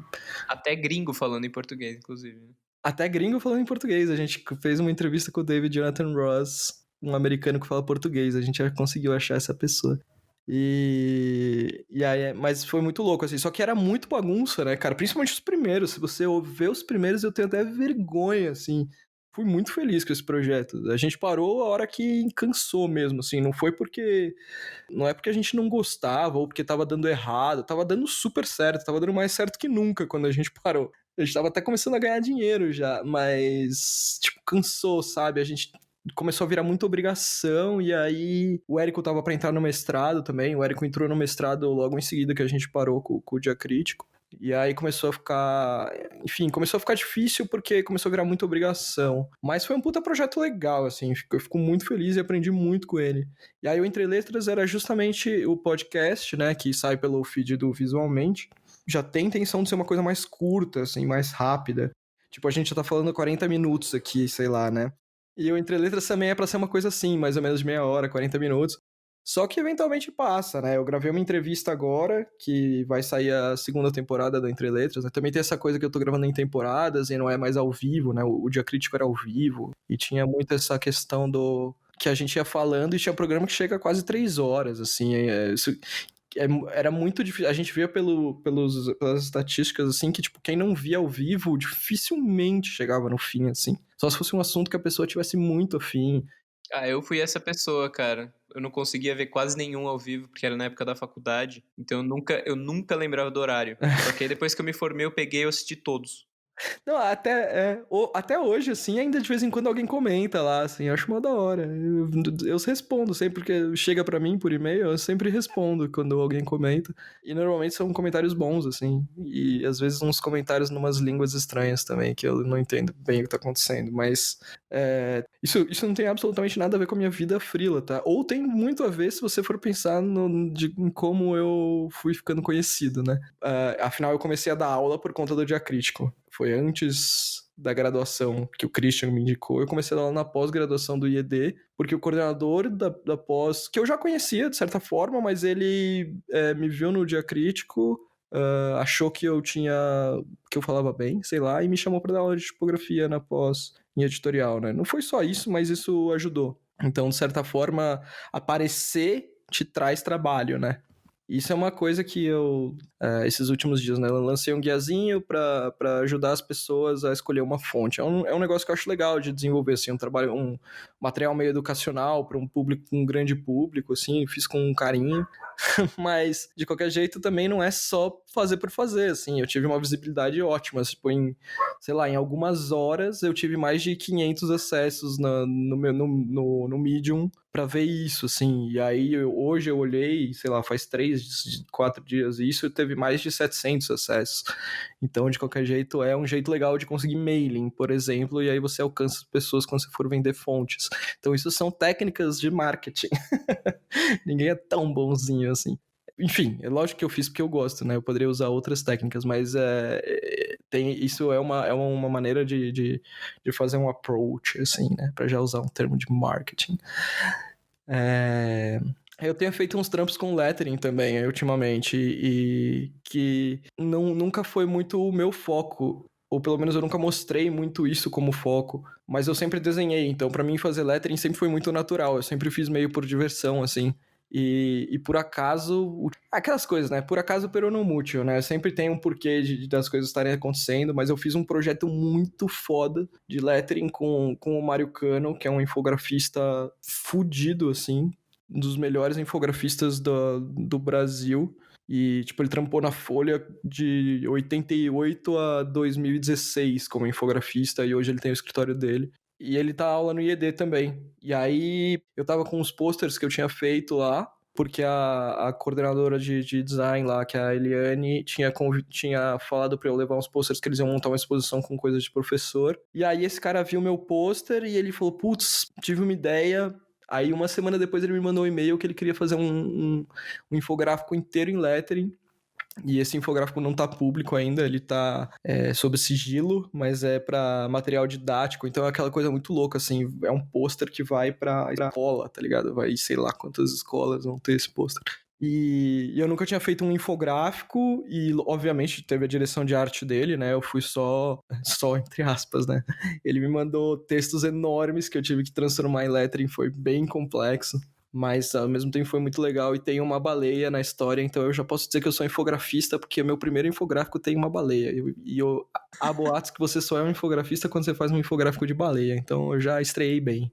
Até gringo falando em português, inclusive. Né? Até gringo falando em português. A gente fez uma entrevista com o David Jonathan Ross, um americano que fala português. A gente já conseguiu achar essa pessoa. E aí, mas foi muito louco, assim. Só que era muito bagunça, né, cara? Principalmente os primeiros. Se você ver os primeiros, eu tenho até vergonha, assim. Fui muito feliz com esse projeto. A gente parou a hora que cansou mesmo, assim. Não foi porque... Não é porque a gente não gostava ou porque tava dando errado. Tava dando super certo. Tava dando mais certo que nunca quando a gente parou. A gente tava até começando a ganhar dinheiro já. Mas, tipo, cansou, sabe? A gente começou a virar muita obrigação, e aí o Érico tava pra entrar no mestrado também, o Érico entrou no mestrado logo em seguida que a gente parou com o Diacrítico, e aí começou a ficar, enfim, começou a ficar difícil porque começou a virar muita obrigação, mas foi um puta projeto legal, assim, eu fico muito feliz e aprendi muito com ele. E aí o Entre Letras era justamente o podcast, né, que sai pelo feed do Visualmente, já tem intenção de ser uma coisa mais curta, assim, mais rápida. Tipo, a gente já tá falando 40 minutos aqui, sei lá, né? E o Entre Letras também é pra ser uma coisa assim, mais ou menos de meia hora, 40 minutos. Só que eventualmente passa, né? Eu gravei uma entrevista agora, que vai sair a segunda temporada do Entre Letras, né? Também tem essa coisa que eu tô gravando em temporadas e não é mais ao vivo, né? O Diacrítico era ao vivo. E tinha muito essa questão do que a gente ia falando e tinha programa que chega a quase 3 horas, assim. Era muito difícil. A gente via pelas estatísticas, assim, que, tipo, quem não via ao vivo dificilmente chegava no fim, assim. Só se fosse um assunto que a pessoa tivesse muito afim. Ah, eu fui essa pessoa, cara. Eu não conseguia ver quase nenhum ao vivo, porque era na época da faculdade. Então eu nunca lembrava do horário. Só que aí depois que eu me formei, eu peguei e eu assisti todos. Não, até hoje, assim, ainda de vez em quando alguém comenta lá, assim, eu acho mó da hora. Eu respondo sempre, porque chega pra mim por e-mail, eu sempre respondo quando alguém comenta. E normalmente são comentários bons, assim, e às vezes uns comentários numas línguas estranhas também, que eu não entendo bem o que tá acontecendo, mas isso não tem absolutamente nada a ver com a minha vida frila, tá? Ou tem muito a ver se você for pensar em como eu fui ficando conhecido, né? Afinal, eu comecei a dar aula por conta do Diacrítico. Foi antes da graduação que o Christian me indicou. Eu comecei a dar aula na pós-graduação do IED, porque o coordenador da pós, que eu já conhecia de certa forma, mas ele me viu no Diacrítico, achou que que eu falava bem, sei lá, e me chamou para dar aula de tipografia na pós em editorial, né? Não foi só isso, mas isso ajudou. Então, de certa forma, aparecer te traz trabalho, né? Isso é uma coisa que eu, esses últimos dias, né, eu lancei um guiazinho para ajudar as pessoas a escolher uma fonte. É um negócio que eu acho legal de desenvolver, assim, um material meio educacional para um grande público, assim, fiz com carinho. Mas, de qualquer jeito, também não é só fazer por fazer, assim. Eu tive uma visibilidade ótima, tipo, sei lá, em algumas horas eu tive mais de 500 acessos no Medium pra ver isso, assim. E aí, hoje eu olhei, sei lá, faz 4 dias, e isso teve mais de 700 acessos. Então, de qualquer jeito, é um jeito legal de conseguir mailing, por exemplo, e aí você alcança as pessoas quando você for vender fontes. Então, isso são técnicas de marketing. Ninguém é tão bonzinho assim. Enfim, é lógico que eu fiz porque eu gosto, né? Eu poderia usar outras técnicas, mas isso é uma maneira de fazer um approach, assim, né? Pra já usar um termo de marketing. Eu tenho feito uns trampos com lettering também, ultimamente, e que nunca foi muito o meu foco, ou pelo menos eu nunca mostrei muito isso como foco, mas eu sempre desenhei, então pra mim fazer lettering sempre foi muito natural, eu sempre fiz meio por diversão, assim. E por acaso, aquelas coisas, né? Por acaso, pero não mútil, né? Sempre tem um porquê das coisas estarem acontecendo, mas eu fiz um projeto muito foda de lettering com o Mário Cano, que é um infografista fudido, assim, um dos melhores infografistas do Brasil. E, tipo, ele trampou na Folha de 88 a 2016 como infografista, e hoje ele tem o escritório dele. E ele tá aula no IED também. E aí eu tava com uns posters que eu tinha feito lá, porque a coordenadora de design lá, que é a Eliane, tinha falado pra eu levar uns posters que eles iam montar uma exposição com coisas de professor. E aí esse cara viu meu pôster e ele falou, putz, tive uma ideia. Aí uma semana depois ele me mandou um e-mail que ele queria fazer um infográfico inteiro em lettering. E esse infográfico não tá público ainda, ele tá sob sigilo, mas é pra material didático, então é aquela coisa muito louca, assim, é um pôster que vai pra escola, tá ligado? Vai, sei lá quantas escolas vão ter esse pôster. E eu nunca tinha feito um infográfico e, obviamente, teve a direção de arte dele, né? Eu fui só entre aspas, né? Ele me mandou textos enormes que eu tive que transformar em lettering, foi bem complexo. Mas ao mesmo tempo foi muito legal e tem uma baleia na história, então eu já posso dizer que eu sou infografista, porque meu primeiro infográfico tem uma baleia. Há boatos que você só é um infografista quando você faz um infográfico de baleia, então eu já estreiei bem.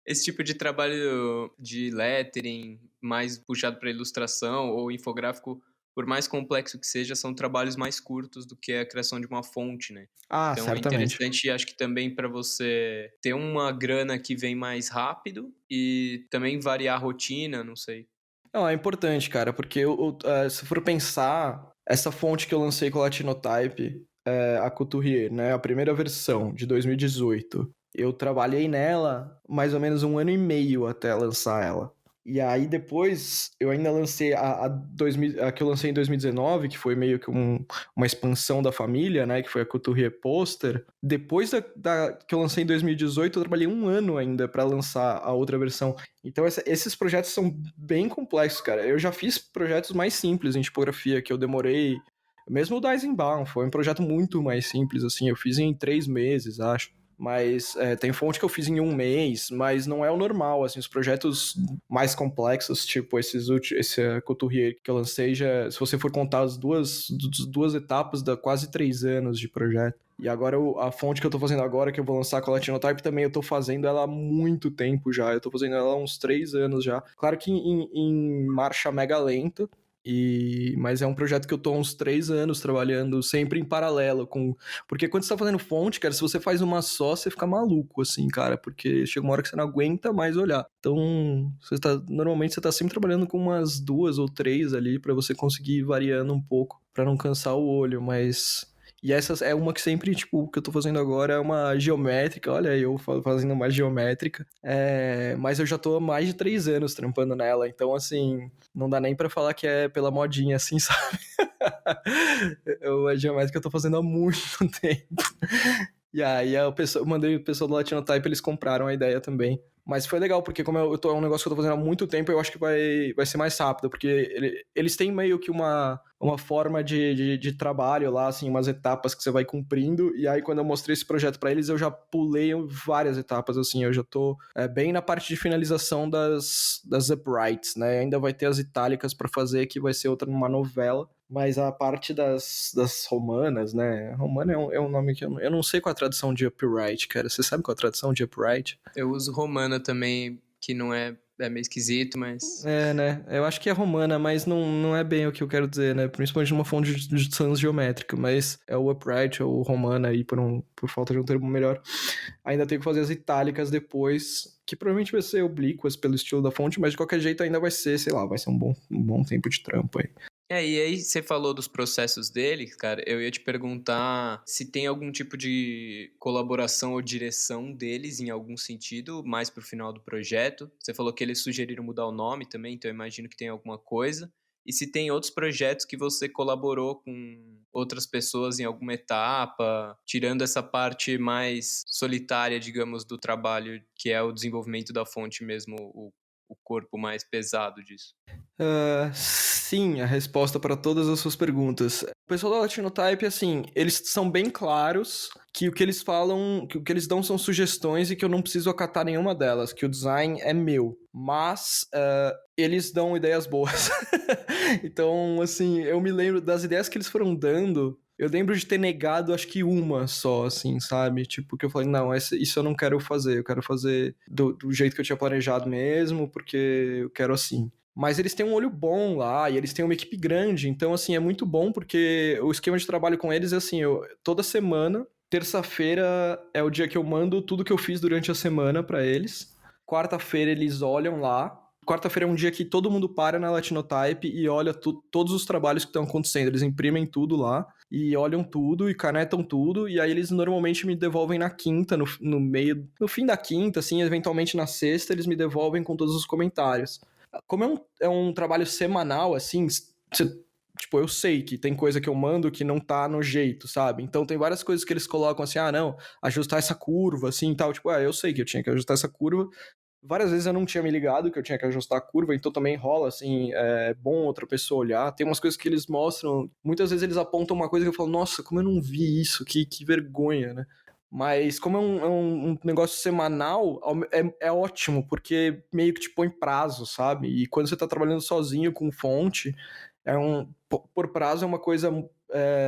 Esse tipo de trabalho de lettering, mais puxado para ilustração ou infográfico, por mais complexo que seja, são trabalhos mais curtos do que a criação de uma fonte, né? Ah, Então é certamente. interessante, acho que também para você ter uma grana que vem mais rápido e também variar a rotina, não sei. Não, é importante, cara, porque se for pensar, essa fonte que eu lancei com a Latinotype, a Couturier, né, a primeira versão de 2018, eu trabalhei nela mais ou menos 1 ano e meio até lançar ela. E aí depois eu ainda lancei a que eu lancei em 2019, que foi meio que uma expansão da família, né? Que foi a Couturier Poster. Depois que eu lancei em 2018, eu trabalhei um ano ainda para lançar a outra versão. Então esses projetos são bem complexos, cara. Eu já fiz projetos mais simples em tipografia, que eu demorei... Mesmo o Eisenbaum foi um projeto muito mais simples, assim. Eu fiz em 3 meses, acho. Mas tem fonte que eu fiz em um mês, mas não é o normal, assim, os projetos mais complexos, tipo esse Couturier que eu lancei, já, se você for contar as duas etapas, dá quase 3 anos de projeto. E agora a fonte que eu tô fazendo agora, que eu vou lançar com a Latinotype, também eu tô fazendo ela há muito tempo já, eu tô fazendo ela há uns 3 anos já. Claro que em marcha mega lenta, mas é um projeto que eu tô há uns 3 anos trabalhando sempre em paralelo com... Porque quando você tá fazendo fonte, cara, se você faz uma só, você fica maluco, assim, cara, porque chega uma hora que você não aguenta mais olhar. Então, normalmente você tá sempre trabalhando com umas 2 ou 3 ali pra você conseguir ir variando um pouco, pra não cansar o olho, mas... E essa é uma que sempre, tipo, o que eu tô fazendo agora é uma geométrica, olha, eu fazendo uma geométrica, mas eu já tô há mais de 3 anos trampando nela, então, assim, não dá nem pra falar que é pela modinha, assim, sabe? A geométrica que eu tô fazendo há muito tempo. E aí eu mandei o pessoal do Latinotype, eles compraram a ideia também. Mas foi legal, porque como é um negócio que eu tô fazendo há muito tempo, eu acho que vai ser mais rápido, porque eles têm meio que uma forma de trabalho lá, assim, umas etapas que você vai cumprindo, e aí quando eu mostrei esse projeto pra eles, eu já pulei várias etapas, assim, eu já tô bem na parte de finalização das uprights, né? Ainda vai ter as itálicas pra fazer, que vai ser outra numa novela, mas a parte das romanas, né? Romana é um nome que eu não sei qual é a tradução de upright, cara. Você sabe qual é a tradução de upright? Eu uso romana também, que não é meio esquisito, mas É, né? Eu acho que é romana, mas não é bem o que eu quero dizer, né? Principalmente numa fonte de sans geométrica, mas é o upright ou romana aí, por falta de um termo melhor. Ainda tenho que fazer as itálicas depois, que provavelmente vai ser oblíquas pelo estilo da fonte, mas de qualquer jeito ainda vai ser, sei lá, vai ser um bom tempo de trampo aí. E aí você falou dos processos dele, cara, eu ia te perguntar se tem algum tipo de colaboração ou direção deles em algum sentido, mais pro final do projeto. Você falou que eles sugeriram mudar o nome também, então eu imagino que tem alguma coisa. E se tem outros projetos que você colaborou com outras pessoas em alguma etapa, tirando essa parte mais solitária, digamos, do trabalho, que é o desenvolvimento da fonte mesmo, o corpo mais pesado disso. Sim, a resposta para todas as suas perguntas. O pessoal da Latinotype, assim, eles são bem claros que o que eles falam, que o que eles dão são sugestões e que eu não preciso acatar nenhuma delas, que o design é meu. Mas eles dão ideias boas. Então, assim, eu me lembro das ideias que eles foram dando. Eu lembro de ter negado, acho que uma só, assim, sabe? Tipo, que eu falei, não, isso eu não quero fazer. Eu quero fazer do jeito que eu tinha planejado mesmo, porque eu quero assim. Mas eles têm um olho bom lá e eles têm uma equipe grande. Então, assim, é muito bom porque o esquema de trabalho com eles é assim, toda semana, terça-feira é o dia que eu mando tudo que eu fiz durante a semana pra eles. Quarta-feira eles olham lá. Quarta-feira é um dia que todo mundo para na Latinotype e olha todos os trabalhos que estão acontecendo. Eles imprimem tudo lá e olham tudo e canetam tudo. E aí eles normalmente me devolvem na quinta, no fim da quinta, assim, eventualmente na sexta, eles me devolvem com todos os comentários. Como é um trabalho semanal, assim, tipo, eu sei que tem coisa que eu mando que não tá no jeito, sabe? Então tem várias coisas que eles colocam assim, não, ajustar essa curva, assim, tal. Tipo, eu sei que eu tinha que ajustar essa curva. Várias vezes eu não tinha me ligado que eu tinha que ajustar a curva, então também rola, assim, é bom outra pessoa olhar. Tem umas coisas que eles mostram, muitas vezes eles apontam uma coisa que eu falo, nossa, como eu não vi isso, que vergonha, né? Mas como é um negócio semanal, é ótimo, porque meio que te põe prazo, sabe? E quando você tá trabalhando sozinho com fonte, por prazo é uma coisa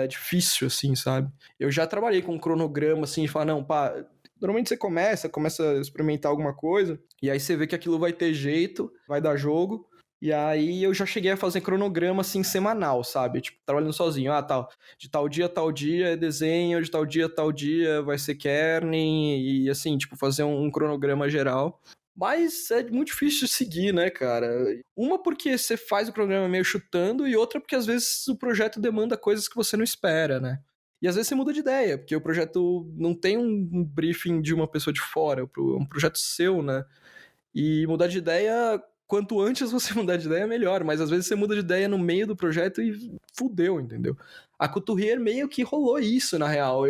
difícil, assim, sabe? Eu já trabalhei com um cronograma, assim, e falar, não, pá, normalmente você começa a experimentar alguma coisa, e aí você vê que aquilo vai ter jeito, vai dar jogo, e aí eu já cheguei a fazer cronograma, assim, semanal, sabe? Tipo, trabalhando sozinho, tal, de tal dia é desenho, de tal dia vai ser kerning, e assim, tipo, fazer um cronograma geral. Mas é muito difícil de seguir, né, cara? Uma porque você faz o programa meio chutando, e outra porque às vezes o projeto demanda coisas que você não espera, né? E às vezes você muda de ideia, porque o projeto não tem um briefing de uma pessoa de fora, é um projeto seu, né? E mudar de ideia quanto antes você mudar de ideia, melhor. Mas às vezes você muda de ideia no meio do projeto e fudeu, entendeu? A Couturier meio que rolou isso, na real.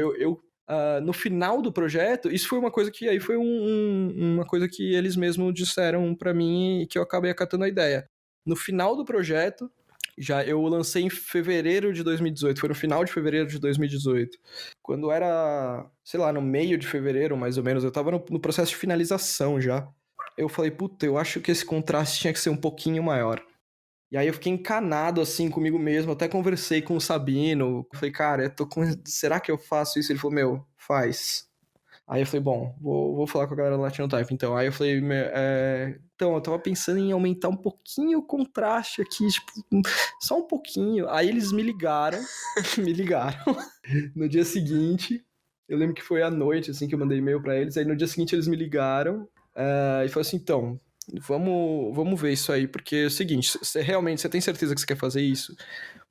No final do projeto, isso foi uma coisa que aí foi uma coisa que eles mesmos disseram pra mim e que eu acabei acatando a ideia. No final do projeto, já eu lancei em fevereiro de 2018, foi no final de fevereiro de 2018. Quando era, sei lá, no meio de fevereiro, mais ou menos, eu tava no processo de finalização já. Eu falei, puta, eu acho que esse contraste tinha que ser um pouquinho maior. E aí eu fiquei encanado, assim, comigo mesmo. Até conversei com o Sabino. Falei, cara, será que eu faço isso? Ele falou, meu, faz. Aí eu falei, bom, vou falar com a galera do Latinotype, então. Aí eu falei, então, eu tava pensando em aumentar um pouquinho o contraste aqui, tipo, só um pouquinho. Aí eles me ligaram, me ligaram. No dia seguinte, eu lembro que foi à noite, assim, que eu mandei e-mail pra eles. Aí no dia seguinte eles me ligaram e falaram assim, então, vamos ver isso aí, porque é o seguinte, você tem certeza que você quer fazer isso?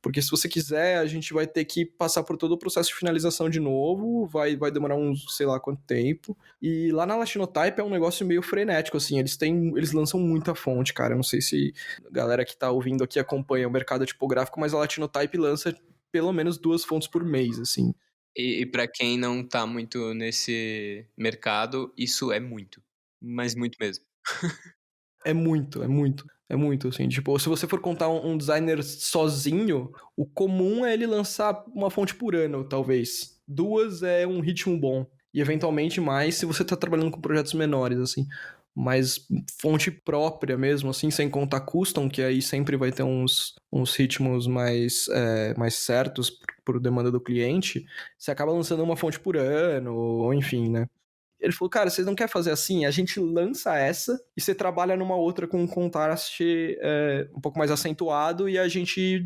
Porque se você quiser, a gente vai ter que passar por todo o processo de finalização de novo, vai demorar uns, sei lá quanto tempo. E lá na Latinotype é um negócio meio frenético, assim, eles lançam muita fonte, cara. Eu não sei se a galera que tá ouvindo aqui acompanha o mercado tipográfico, mas a Latinotype lança pelo menos 2 fontes por mês, assim. E para quem não tá muito nesse mercado, isso é muito. Mas muito mesmo. É muito, assim. Tipo, se você for contar um designer sozinho, o comum é ele lançar uma fonte por ano, talvez. 2 é um ritmo bom. E eventualmente mais se você tá trabalhando com projetos menores, assim. Mas fonte própria mesmo, assim, sem contar custom, que aí sempre vai ter uns ritmos mais certos por demanda do cliente, você acaba lançando uma fonte por ano, ou enfim, né? Ele falou, cara, vocês não querem fazer assim? A gente lança essa e você trabalha numa outra com um contraste um pouco mais acentuado e a gente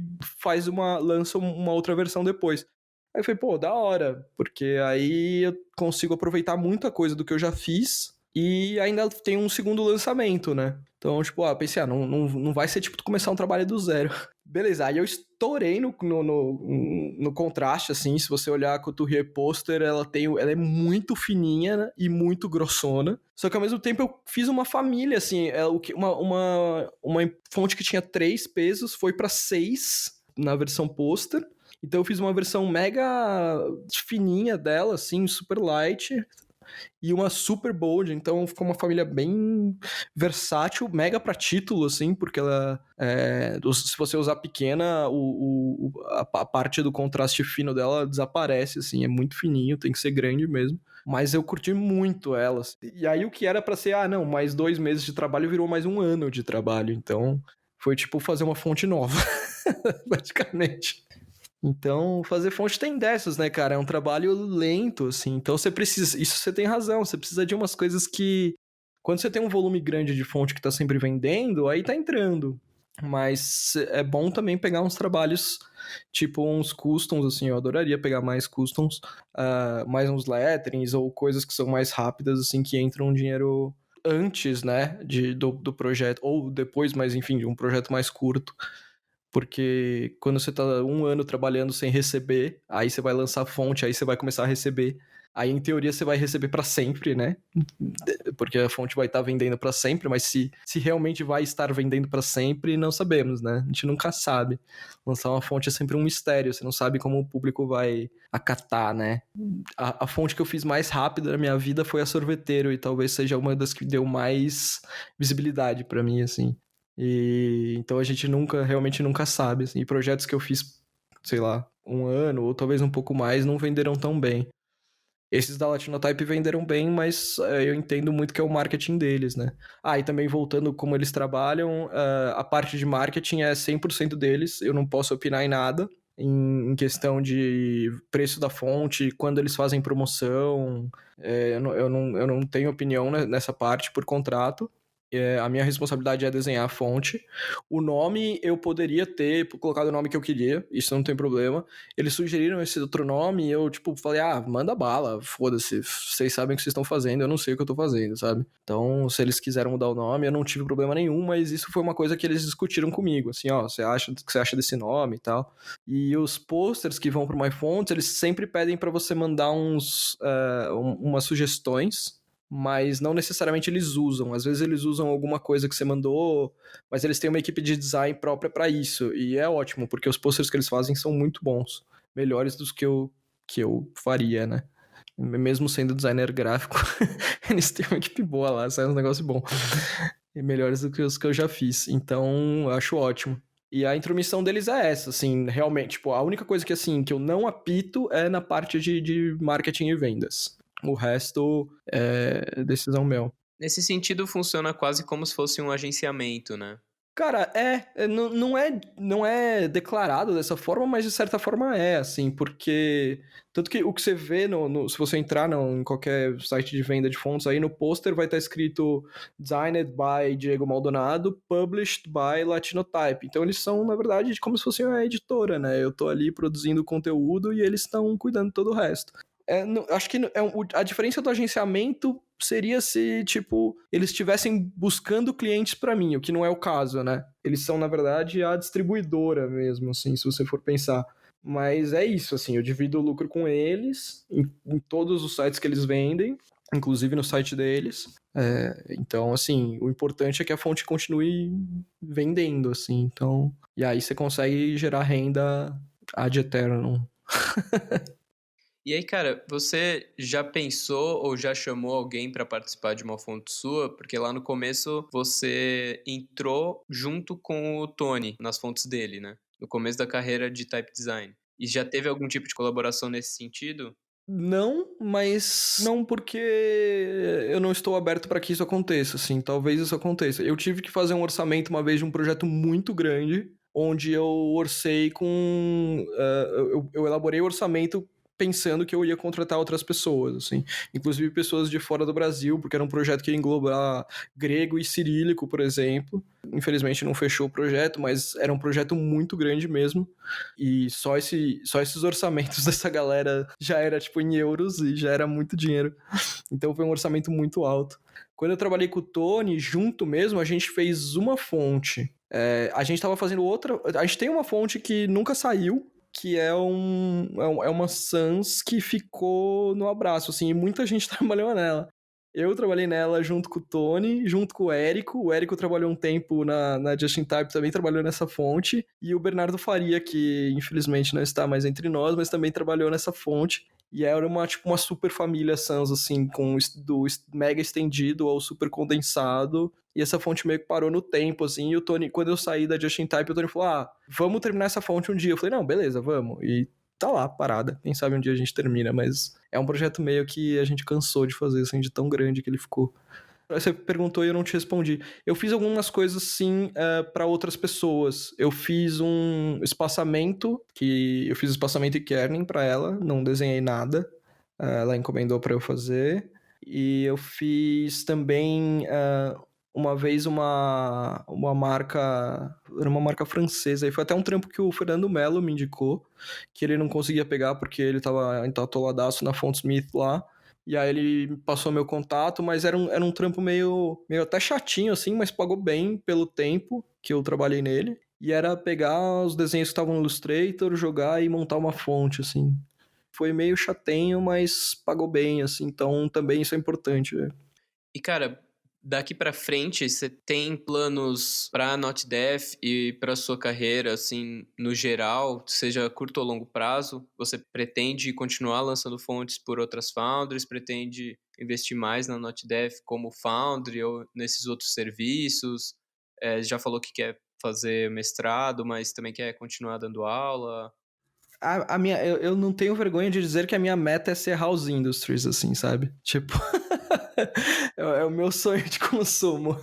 lança uma outra versão depois. Aí eu falei, pô, da hora, porque aí eu consigo aproveitar muita coisa do que eu já fiz e ainda tem um segundo lançamento, né? Então, tipo, pensei, não vai ser tipo tu começar um trabalho do zero. Beleza, aí eu estourei no contraste, assim, se você olhar a Couturier Poster, ela é muito fininha, né, e muito grossona, só que ao mesmo tempo eu fiz uma família, assim, uma fonte que tinha 3 pesos foi pra 6 na versão Poster, então eu fiz uma versão mega fininha dela, assim, super light, e uma super bold, então ficou uma família bem versátil, mega pra título, assim, porque ela, se você usar pequena, a parte do contraste fino dela desaparece, assim, é muito fininho, tem que ser grande mesmo. Mas eu curti muito elas. E aí o que era pra ser, mais 2 meses de trabalho virou mais um ano de trabalho, então foi tipo fazer uma fonte nova, basicamente. Então, fazer fonte tem dessas, né, cara? É um trabalho lento, assim. Então, você precisa... Isso você tem razão. Você precisa de umas coisas que... Quando você tem um volume grande de fonte que tá sempre vendendo, aí tá entrando. Mas é bom também pegar uns trabalhos, tipo uns customs, assim. Eu adoraria pegar mais customs, mais uns letterings ou coisas que são mais rápidas, assim, que entram um dinheiro antes, né, do projeto. Ou depois, mas enfim, de um projeto mais curto. Porque quando você tá 1 ano trabalhando sem receber, aí você vai lançar fonte, aí você vai começar a receber. Aí, em teoria, você vai receber para sempre, né? Porque a fonte vai estar vendendo para sempre, mas se realmente vai estar vendendo para sempre, não sabemos, né? A gente nunca sabe. Lançar uma fonte é sempre um mistério, você não sabe como o público vai acatar, né? A fonte que eu fiz mais rápida na minha vida foi a Sorveteiro, e talvez seja uma das que deu mais visibilidade para mim, assim. E então a gente realmente nunca sabe, assim. E projetos que eu fiz, sei lá, 1 ano ou talvez um pouco mais, não venderam tão bem. Esses da Latinotype venderam bem, mas eu entendo muito que é o marketing deles, né? E também voltando como eles trabalham, a parte de marketing é 100% deles, eu não posso opinar em nada, em questão de preço da fonte, quando eles fazem promoção, eu não tenho opinião nessa parte por contrato. A minha responsabilidade é desenhar a fonte. O nome eu poderia ter colocado o nome que eu queria, isso não tem problema. Eles sugeriram esse outro nome e eu, tipo, falei, manda bala, foda-se, vocês sabem o que vocês estão fazendo, eu não sei o que eu tô fazendo, sabe? Então, se eles quiseram mudar o nome, eu não tive problema nenhum, mas isso foi uma coisa que eles discutiram comigo, assim, o que você acha desse nome e tal. E os posters que vão pro MyFonts, eles sempre pedem para você mandar umas sugestões, mas não necessariamente eles usam. Às vezes eles usam alguma coisa que você mandou, mas eles têm uma equipe de design própria para isso, e é ótimo, porque os posters que eles fazem são muito bons, melhores dos que eu faria, né? Mesmo sendo designer gráfico, eles têm uma equipe boa lá, sai um negócio bom. E melhores do que os que eu já fiz. Então, eu acho ótimo. E a intromissão deles é essa, assim, realmente. Tipo, a única coisa que, assim, que eu não apito é na parte de marketing e vendas. O resto é decisão meu. Nesse sentido, funciona quase como se fosse um agenciamento, né? Cara, não é declarado dessa forma, mas de certa forma é, assim, porque tanto que o que você vê se você entrar em qualquer site de venda de fontes aí, no pôster vai estar escrito Designed by Diego Maldonado, Published by Latinotype. Então eles são, na verdade, como se fosse uma editora, né? Eu tô ali produzindo conteúdo e eles estão cuidando de todo o resto. Acho que a diferença do agenciamento seria se, tipo, eles estivessem buscando clientes para mim, o que não é o caso, né? Eles são, na verdade, a distribuidora mesmo, assim, se você for pensar. Mas é isso, assim, eu divido o lucro com eles, em todos os sites que eles vendem, inclusive no site deles. Então, assim, o importante é que a fonte continue vendendo, assim, então... E aí você consegue gerar renda ad eternum. E aí, cara, você já pensou ou já chamou alguém para participar de uma fonte sua? Porque lá no começo você entrou junto com o Tony nas fontes dele, né? No começo da carreira de type design. E já teve algum tipo de colaboração nesse sentido? Não, mas não porque eu não estou aberto para que isso aconteça, assim, talvez isso aconteça. Eu tive que fazer um orçamento uma vez de um projeto muito grande, onde eu orcei com... eu elaborei o orçamento pensando que eu ia contratar outras pessoas, assim, inclusive pessoas de fora do Brasil, porque era um projeto que ia englobar grego e cirílico, por exemplo. Infelizmente não fechou o projeto, mas era um projeto muito grande mesmo. E só esses orçamentos dessa galera já era tipo em euros e já era muito dinheiro. Então foi um orçamento muito alto. Quando eu trabalhei com o Tony, junto mesmo, a gente fez uma fonte. A gente tava fazendo outra. A gente tem uma fonte que nunca saiu, que é uma Sans que ficou no abraço, assim, e muita gente trabalhou nela. Eu trabalhei nela junto com o Tony, junto com o Érico. O Érico trabalhou um tempo na Just in Time, também trabalhou nessa fonte. E o Bernardo Faria, que infelizmente não está mais entre nós, mas também trabalhou nessa fonte. E era uma super família Sans, assim, do mega estendido ao super condensado. E essa fonte meio que parou no tempo, assim. E o Tony, quando eu saí da Just in Time, o Tony falou: vamos terminar essa fonte um dia. Eu falei: não, beleza, vamos. E tá lá, parada. Quem sabe um dia a gente termina, mas é um projeto meio que a gente cansou de fazer, assim, de tão grande que ele ficou. Você perguntou e eu não te respondi. Eu fiz algumas coisas, sim, para outras pessoas. Eu fiz um espaçamento, eu fiz espaçamento e kerning para ela, não desenhei nada. Ela encomendou para eu fazer. E eu fiz também uma vez uma marca, era uma marca francesa, e foi até um trampo que o Fernando Melo me indicou, que ele não conseguia pegar porque ele tava entatoladaço na Fontsmith lá, e aí ele me passou meu contato, mas era um trampo meio até chatinho assim, mas pagou bem pelo tempo que eu trabalhei nele, e era pegar os desenhos que estavam no Illustrator, jogar e montar uma fonte, assim. Foi meio chatinho, mas pagou bem, assim, então também isso é importante. E, cara, daqui pra frente, você tem planos pra Not Deaf e pra sua carreira, assim, no geral, seja curto ou longo prazo? Você pretende continuar lançando fontes por outras foundries? Pretende investir mais na Not Deaf como foundry ou nesses outros serviços? Já falou que quer fazer mestrado, mas também quer continuar dando aula? Eu não tenho vergonha de dizer que a minha meta é ser House Industries, assim, sabe? Tipo, é o meu sonho de consumo.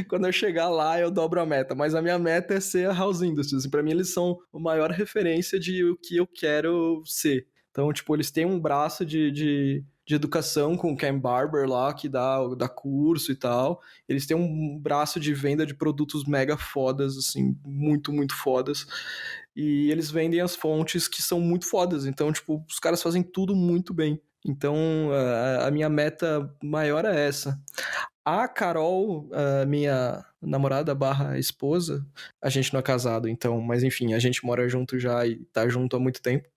Quando eu chegar lá, eu dobro a meta. Mas a minha meta é ser a House Industries. Pra mim, eles são a maior referência de o que eu quero ser. Então, tipo, eles têm um braço de educação com o Ken Barber lá, que dá curso e tal. Eles têm um braço de venda de produtos mega fodas, assim, muito, muito fodas. E eles vendem as fontes que são muito fodas. Então, tipo, os caras fazem tudo muito bem. Então, a minha meta maior é essa. A Carol, a minha namorada barra esposa, a gente não é casado, então, mas enfim, a gente mora junto já e tá junto há muito tempo.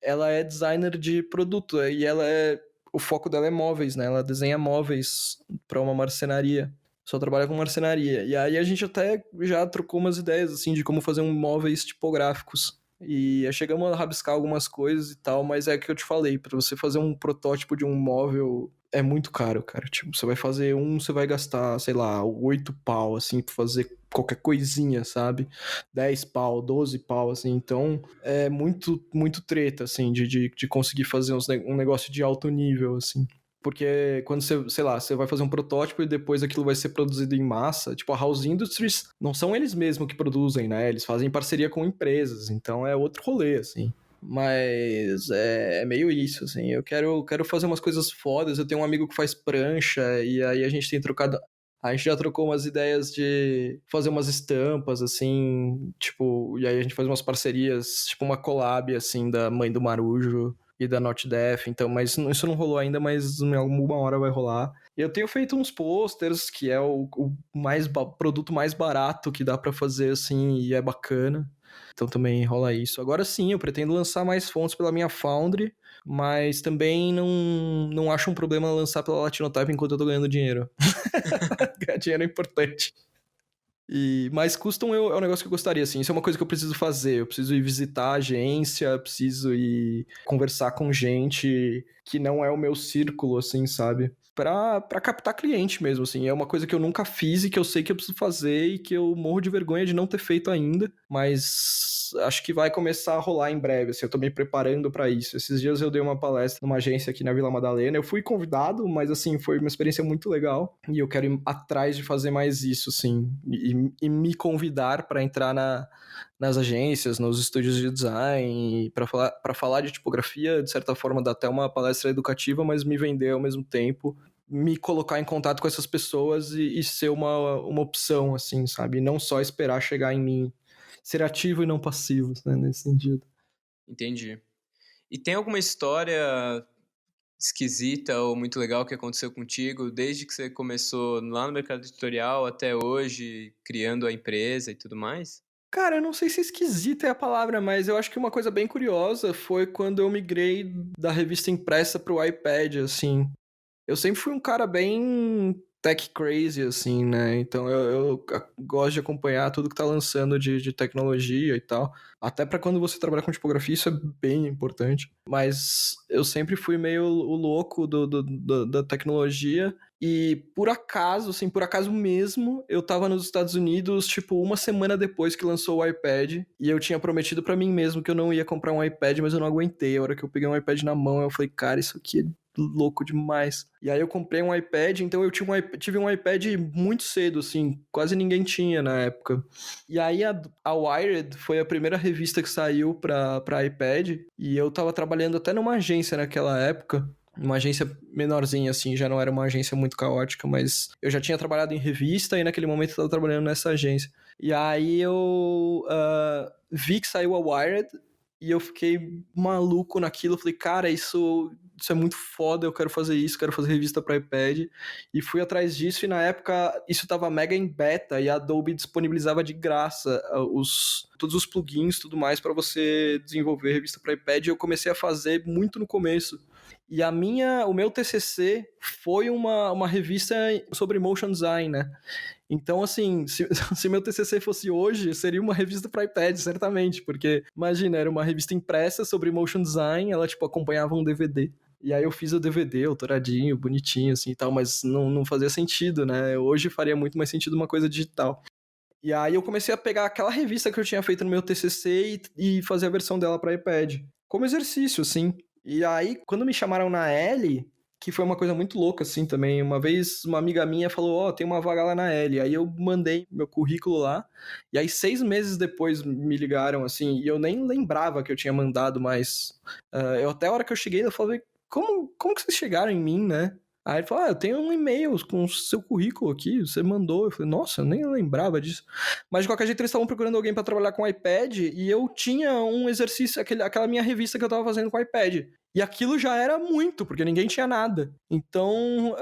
Ela é designer de produto e ela é o foco dela é móveis, né? Ela desenha móveis para uma marcenaria. Só trabalha com marcenaria. E aí a gente até já trocou umas ideias, assim, de como fazer móveis tipográficos. E chegamos a rabiscar algumas coisas e tal, mas é o que eu te falei, para você fazer um protótipo de um móvel é muito caro, cara. Tipo, você vai fazer você vai gastar, sei lá, 8 pau, assim, pra fazer qualquer coisinha, sabe? 10 pau, 12 pau, assim. Então, é muito, muito treta, assim, de conseguir fazer um negócio de alto nível, assim. Porque quando você, sei lá, você vai fazer um protótipo e depois aquilo vai ser produzido em massa, tipo, a House Industries não são eles mesmos que produzem, né? Eles fazem parceria com empresas, então é outro rolê, assim. Mas é meio isso, assim. Eu quero fazer umas coisas fodas. Eu tenho um amigo que faz prancha, e aí a gente tem trocado. A gente já trocou umas ideias de fazer umas estampas, assim, tipo, e aí a gente faz umas parcerias, tipo uma collab, assim, da Mãe do Marujo e da Not Def, então, mas isso não rolou ainda, mas em alguma hora vai rolar. Eu tenho feito uns posters, que é o produto mais barato que dá pra fazer, assim, e é bacana. Então também rola isso. Agora sim, eu pretendo lançar mais fontes pela minha Foundry, mas também não acho um problema lançar pela Latinotype enquanto eu tô ganhando dinheiro. Ganhar dinheiro é importante. Mas custom é um negócio que eu gostaria, assim. Isso é uma coisa que eu preciso fazer. Eu preciso ir visitar a agência, preciso ir conversar com gente que não é o meu círculo, assim, sabe? Pra captar cliente mesmo, assim. É uma coisa que eu nunca fiz e que eu sei que eu preciso fazer e que eu morro de vergonha de não ter feito ainda. Mas acho que vai começar a rolar em breve, assim. Eu tô me preparando pra isso. Esses dias eu dei uma palestra numa agência aqui na Vila Madalena. Eu fui convidado, mas, assim, foi uma experiência muito legal. E eu quero ir atrás de fazer mais isso, assim. E me convidar pra entrar nas agências, nos estúdios de design, para falar de tipografia, de certa forma dá até uma palestra educativa, mas me vender ao mesmo tempo, me colocar em contato com essas pessoas e ser uma opção, assim, sabe? Não só esperar chegar em mim. Ser ativo e não passivo, né, nesse sentido. Entendi. E tem alguma história esquisita ou muito legal que aconteceu contigo desde que você começou lá no mercado editorial até hoje, criando a empresa e tudo mais? Cara, eu não sei se esquisita é a palavra, mas eu acho que uma coisa bem curiosa foi quando eu migrei da revista impressa pro iPad, assim. Eu sempre fui um cara bem tech crazy, assim, né? Então eu gosto de acompanhar tudo que tá lançando de tecnologia e tal. Até pra quando você trabalha com tipografia, isso é bem importante. Mas eu sempre fui meio o louco da tecnologia. E por acaso, assim, por acaso mesmo, eu tava nos Estados Unidos, tipo, uma semana depois que lançou o iPad. E eu tinha prometido pra mim mesmo que eu não ia comprar um iPad, mas eu não aguentei. A hora que eu peguei um iPad na mão, eu falei, cara, isso aqui é louco demais. E aí eu comprei um iPad, então eu tive um iPad muito cedo, assim, quase ninguém tinha na época. E aí a Wired foi a primeira revista que saiu pra iPad, e eu tava trabalhando até numa agência naquela época, uma agência menorzinha, assim, já não era uma agência muito caótica, mas eu já tinha trabalhado em revista e naquele momento eu tava trabalhando nessa agência. E aí eu vi que saiu a Wired e eu fiquei maluco naquilo, eu falei, cara, isso é muito foda, eu quero fazer isso, quero fazer revista para iPad, e fui atrás disso, e na época isso tava mega em beta, e a Adobe disponibilizava de graça todos os plugins e tudo mais para você desenvolver revista para iPad, e eu comecei a fazer muito no começo. E o meu TCC foi uma revista sobre motion design, né? Então, assim, se meu TCC fosse hoje, seria uma revista para iPad, certamente, porque, imagina, era uma revista impressa sobre motion design, ela, tipo, acompanhava um DVD. E aí eu fiz o DVD, autoradinho, bonitinho, assim, e tal, mas não fazia sentido, né? Hoje faria muito mais sentido uma coisa digital. E aí eu comecei a pegar aquela revista que eu tinha feito no meu TCC e fazer a versão dela para iPad, como exercício, assim. E aí, quando me chamaram na L, que foi uma coisa muito louca, assim, também. Uma vez, uma amiga minha falou, ó, tem uma vaga lá na L. Aí eu mandei meu currículo lá. E aí, 6 meses depois, me ligaram, assim, e eu nem lembrava que eu tinha mandado, mas... até a hora que eu cheguei, eu falei, como que vocês chegaram em mim, né? Aí ele falou, eu tenho um e-mail com o seu currículo aqui, você mandou. Eu falei, nossa, eu nem lembrava disso. Mas de qualquer jeito eles estavam procurando alguém para trabalhar com iPad e eu tinha um exercício, aquela minha revista que eu tava fazendo com iPad. E aquilo já era muito, porque ninguém tinha nada. Então,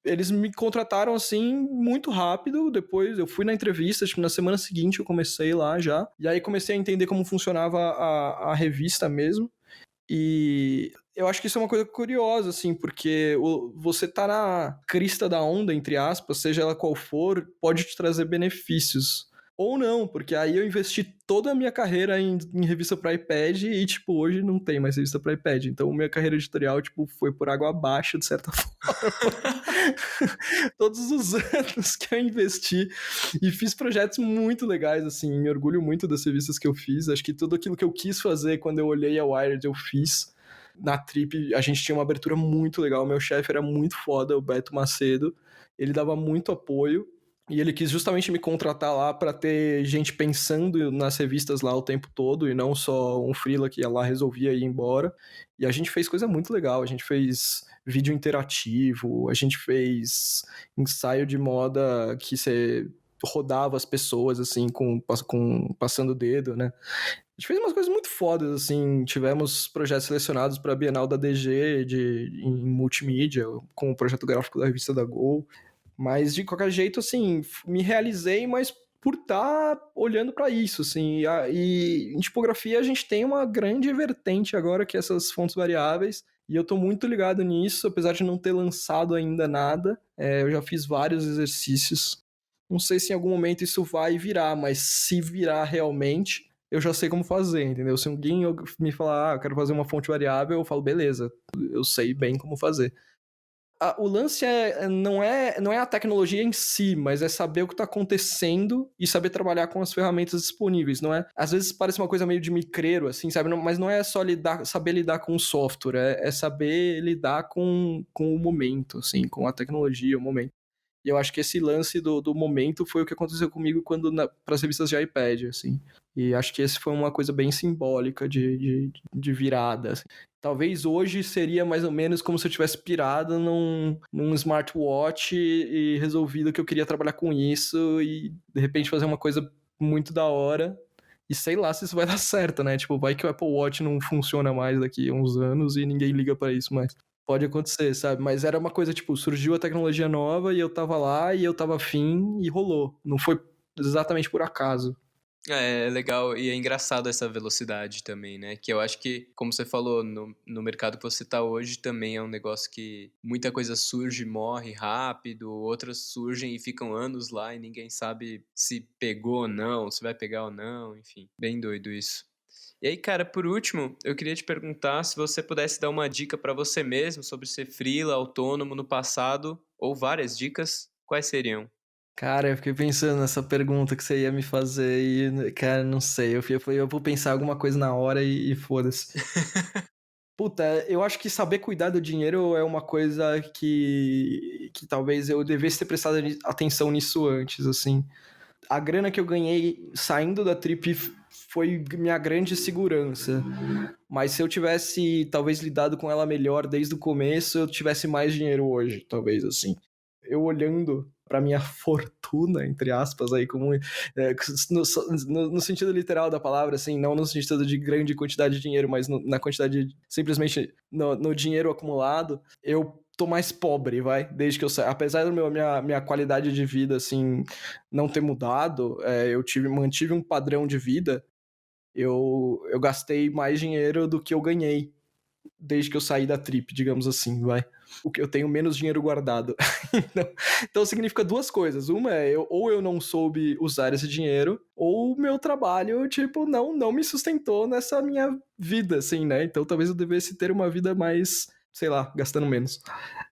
eles me contrataram assim muito rápido. Depois eu fui na entrevista, tipo, na semana seguinte eu comecei lá já. E aí comecei a entender como funcionava a revista mesmo. E eu acho que isso é uma coisa curiosa, assim, porque você tá na crista da onda, entre aspas, seja ela qual for, pode te trazer benefícios. Ou não, porque aí eu investi toda a minha carreira em revista para iPad e, tipo, hoje não tem mais revista para iPad. Então, minha carreira editorial, tipo, foi por água abaixo, de certa forma. Todos os anos que eu investi e fiz projetos muito legais, assim, me orgulho muito das revistas que eu fiz. Acho que tudo aquilo que eu quis fazer quando eu olhei a Wired, eu fiz. Na Trip, a gente tinha uma abertura muito legal. Meu chefe era muito foda, o Beto Macedo. Ele dava muito apoio. E ele quis justamente me contratar lá para ter gente pensando nas revistas lá o tempo todo e não só um freela que ia lá, resolvia ir embora. E a gente fez coisa muito legal. A gente fez vídeo interativo, a gente fez ensaio de moda que você rodava as pessoas assim com passando o dedo, né? A gente fez umas coisas muito fodas, assim, tivemos projetos selecionados para a Bienal da DG em multimídia, com o projeto gráfico da revista da Gol. Mas, de qualquer jeito, assim, me realizei, mas por estar olhando para isso, assim. E em tipografia a gente tem uma grande vertente agora, que é essas fontes variáveis, e eu tô muito ligado nisso, apesar de não ter lançado ainda nada. Eu já fiz vários exercícios. Não sei se em algum momento isso vai virar, mas se virar realmente, eu já sei como fazer, entendeu? Se alguém me falar, eu quero fazer uma fonte variável, eu falo, beleza, eu sei bem como fazer. O lance não é a tecnologia em si, mas é saber o que está acontecendo e saber trabalhar com as ferramentas disponíveis, não é? Às vezes parece uma coisa meio de micreiro, assim, sabe? Mas não é só saber lidar com o software, é saber lidar com o momento, assim, com a tecnologia, o momento. E eu acho que esse lance do momento foi o que aconteceu comigo quando para as revistas de iPad, assim. E acho que esse foi uma coisa bem simbólica de virada. Assim. Talvez hoje seria mais ou menos como se eu tivesse pirado num smartwatch e resolvido que eu queria trabalhar com isso e de repente fazer uma coisa muito da hora. E sei lá se isso vai dar certo, né? Tipo, vai que o Apple Watch não funciona mais daqui a uns anos e ninguém liga para isso mais. Pode acontecer, sabe? Mas era uma coisa, tipo, surgiu a tecnologia nova e eu tava lá e eu tava afim e rolou. Não foi exatamente por acaso. É legal e é engraçado essa velocidade também, né? Que eu acho que, como você falou, no mercado que você tá hoje também é um negócio que muita coisa surge, morre rápido, outras surgem e ficam anos lá e ninguém sabe se pegou ou não, se vai pegar ou não, enfim. Bem doido isso. E aí, cara, por último, eu queria te perguntar se você pudesse dar uma dica pra você mesmo sobre ser freela, autônomo no passado, ou várias dicas, quais seriam? Cara, eu fiquei pensando nessa pergunta que você ia me fazer e, cara, não sei. Eu vou pensar alguma coisa na hora e foda-se. Puta, eu acho que saber cuidar do dinheiro é uma coisa que talvez eu devesse ter prestado atenção nisso antes, assim. A grana que eu ganhei saindo da Trip foi minha grande segurança. Mas se eu tivesse, talvez, lidado com ela melhor desde o começo, eu tivesse mais dinheiro hoje, talvez, assim. Eu olhando para minha fortuna, entre aspas, aí, como no sentido literal da palavra, assim, não no sentido de grande quantidade de dinheiro, mas na quantidade, simplesmente no dinheiro acumulado, eu tô mais pobre, vai, desde que eu saí. Apesar da minha qualidade de vida, assim, não ter mudado, eu mantive um padrão de vida, eu gastei mais dinheiro do que eu ganhei desde que eu saí da Trip, digamos assim, vai. O que eu tenho menos dinheiro guardado. Então significa duas coisas. Uma é ou eu não soube usar esse dinheiro, ou o meu trabalho, tipo, não me sustentou nessa minha vida, assim, né? Então talvez eu devesse ter uma vida mais, sei lá, gastando menos.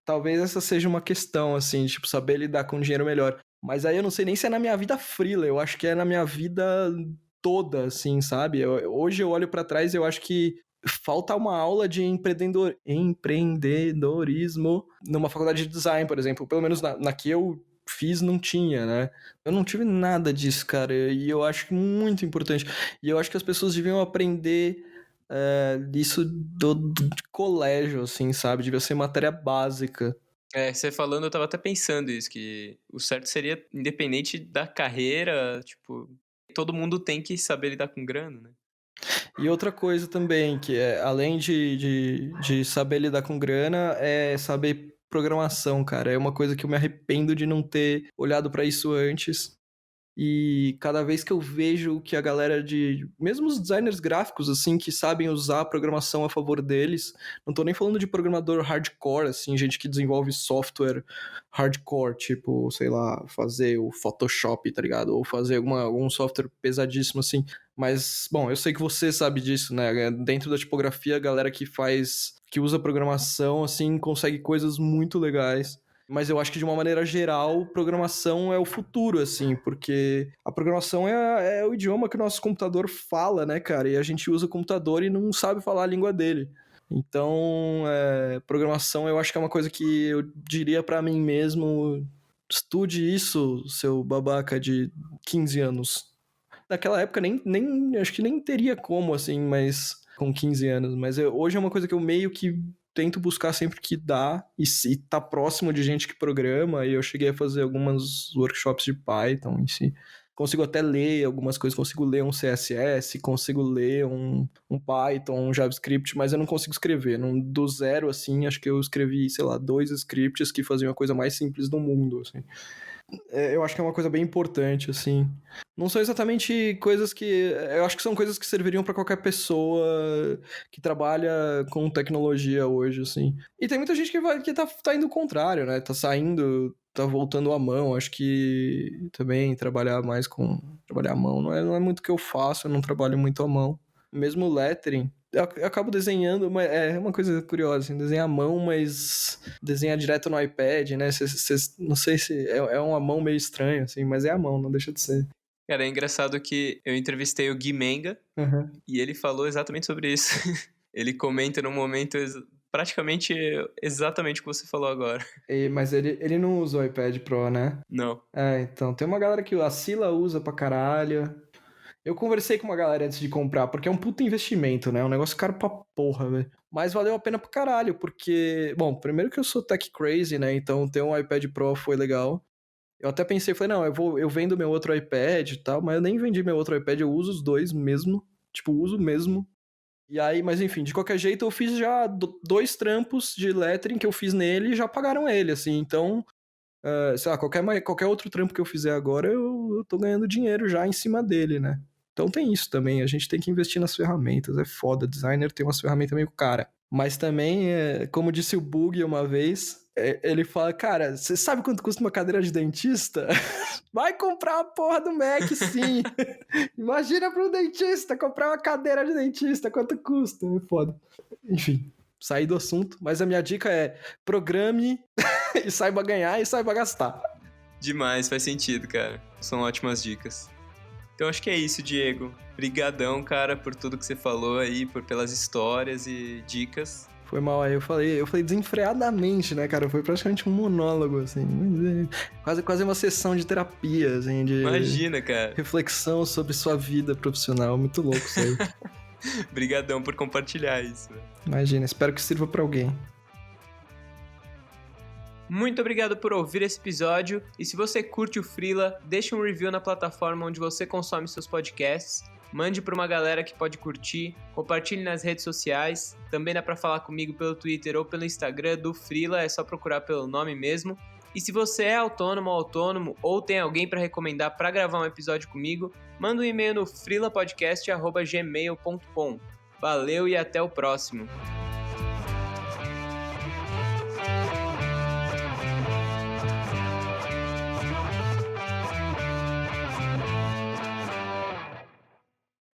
Talvez essa seja uma questão, assim, tipo, saber lidar com dinheiro melhor. Mas aí eu não sei nem se é na minha vida freela, eu acho que é na minha vida toda, assim, sabe? Hoje eu olho pra trás e eu acho que falta uma aula de empreendedorismo numa faculdade de design, por exemplo. Pelo menos na que eu fiz, não tinha, né? Eu não tive nada disso, cara. E eu acho muito importante. E eu acho que as pessoas deviam aprender isso de colégio, assim, sabe? Devia ser matéria básica. Você falando, eu tava até pensando isso, que o certo seria, independente da carreira, tipo, todo mundo tem que saber lidar com grana, né? E outra coisa também, que é, além de saber lidar com grana, é saber programação, cara. É uma coisa que eu me arrependo de não ter olhado pra isso antes. E cada vez que eu vejo que a galera mesmo os designers gráficos, assim, que sabem usar a programação a favor deles, não tô nem falando de programador hardcore, assim, gente que desenvolve software hardcore, tipo, sei lá, fazer o Photoshop, tá ligado? Ou fazer algum software pesadíssimo, assim. Mas, bom, eu sei que você sabe disso, né? Dentro da tipografia, a galera que usa programação, assim, consegue coisas muito legais. Mas eu acho que, de uma maneira geral, programação é o futuro, assim, porque a programação é o idioma que o nosso computador fala, né, cara? E a gente usa o computador e não sabe falar a língua dele. Então, programação eu acho que é uma coisa que eu diria pra mim mesmo: estude isso, seu babaca de 15 anos. Naquela época acho que nem teria como, assim, mas com 15 anos. Mas hoje é uma coisa que eu meio que tento buscar sempre que dá e tá próximo de gente que programa. E eu cheguei a fazer alguns workshops de Python em si. Consigo até ler algumas coisas, consigo ler um CSS, consigo ler um Python, um JavaScript, mas eu não consigo escrever. Do zero, assim, acho que eu escrevi, sei lá, 2 scripts que faziam a coisa mais simples do mundo, assim. Eu acho que é uma coisa bem importante, assim. Não são exatamente coisas que... Eu acho que são coisas que serviriam pra qualquer pessoa que trabalha com tecnologia hoje, assim. E tem muita gente que tá indo o contrário, né? Tá saindo, tá voltando à mão. Acho que também trabalhar à mão não é muito o que eu faço, eu não trabalho muito à mão. Mesmo lettering, eu acabo desenhando, mas é uma coisa curiosa, assim, desenhar à mão, mas desenhar direto no iPad, né? Não sei se é uma mão meio estranha, assim, mas é a mão, não deixa de ser. Cara, é engraçado que eu entrevistei o Gui Menga e ele falou exatamente sobre isso. Ele comenta num momento praticamente exatamente o que você falou agora. Mas ele não usa o iPad Pro, né? Não. Então, tem uma galera que a Sila usa pra caralho. Eu conversei com uma galera antes de comprar, porque é um puta investimento, né? É um negócio caro pra porra, velho. Mas valeu a pena pra caralho, porque... Bom, primeiro que eu sou tech crazy, né? Então ter um iPad Pro foi legal. Eu até pensei, falei, não, eu vendo meu outro iPad e tal, mas eu nem vendi meu outro iPad, eu uso os dois mesmo. Tipo, uso mesmo. E aí, mas enfim, de qualquer jeito eu fiz já 2 trampos de lettering que eu fiz nele e já pagaram ele, assim. Então, sei lá, qualquer outro trampo que eu fizer agora, eu tô ganhando dinheiro já em cima dele, né? Então tem isso também, a gente tem que investir nas ferramentas, é foda, designer tem umas ferramentas meio cara. Mas também, como disse o Bug uma vez, ele fala, cara, você sabe quanto custa uma cadeira de dentista? Vai comprar a porra do Mac, sim! Imagina para um dentista comprar uma cadeira de dentista, quanto custa? É foda. Enfim, saí do assunto, mas a minha dica é programe e saiba ganhar e saiba gastar. Demais, faz sentido, cara. São ótimas dicas. Então acho que é isso, Diego. Brigadão, cara, por tudo que você falou aí, pelas histórias e dicas. Foi mal aí, eu falei desenfreadamente, né, cara? Foi praticamente um monólogo, assim. Quase uma sessão de terapia, assim, de... Imagina, cara. Reflexão sobre sua vida profissional. Muito louco isso aí. Brigadão por compartilhar isso. Imagina, espero que sirva pra alguém. Muito obrigado por ouvir esse episódio, e se você curte o Freela, deixe um review na plataforma onde você consome seus podcasts, mande para uma galera que pode curtir, compartilhe nas redes sociais, também dá para falar comigo pelo Twitter ou pelo Instagram do Freela, é só procurar pelo nome mesmo. E se você é autônomo ou tem alguém para recomendar para gravar um episódio comigo, manda um e-mail no freelapodcast@gmail.com. Valeu e até o próximo!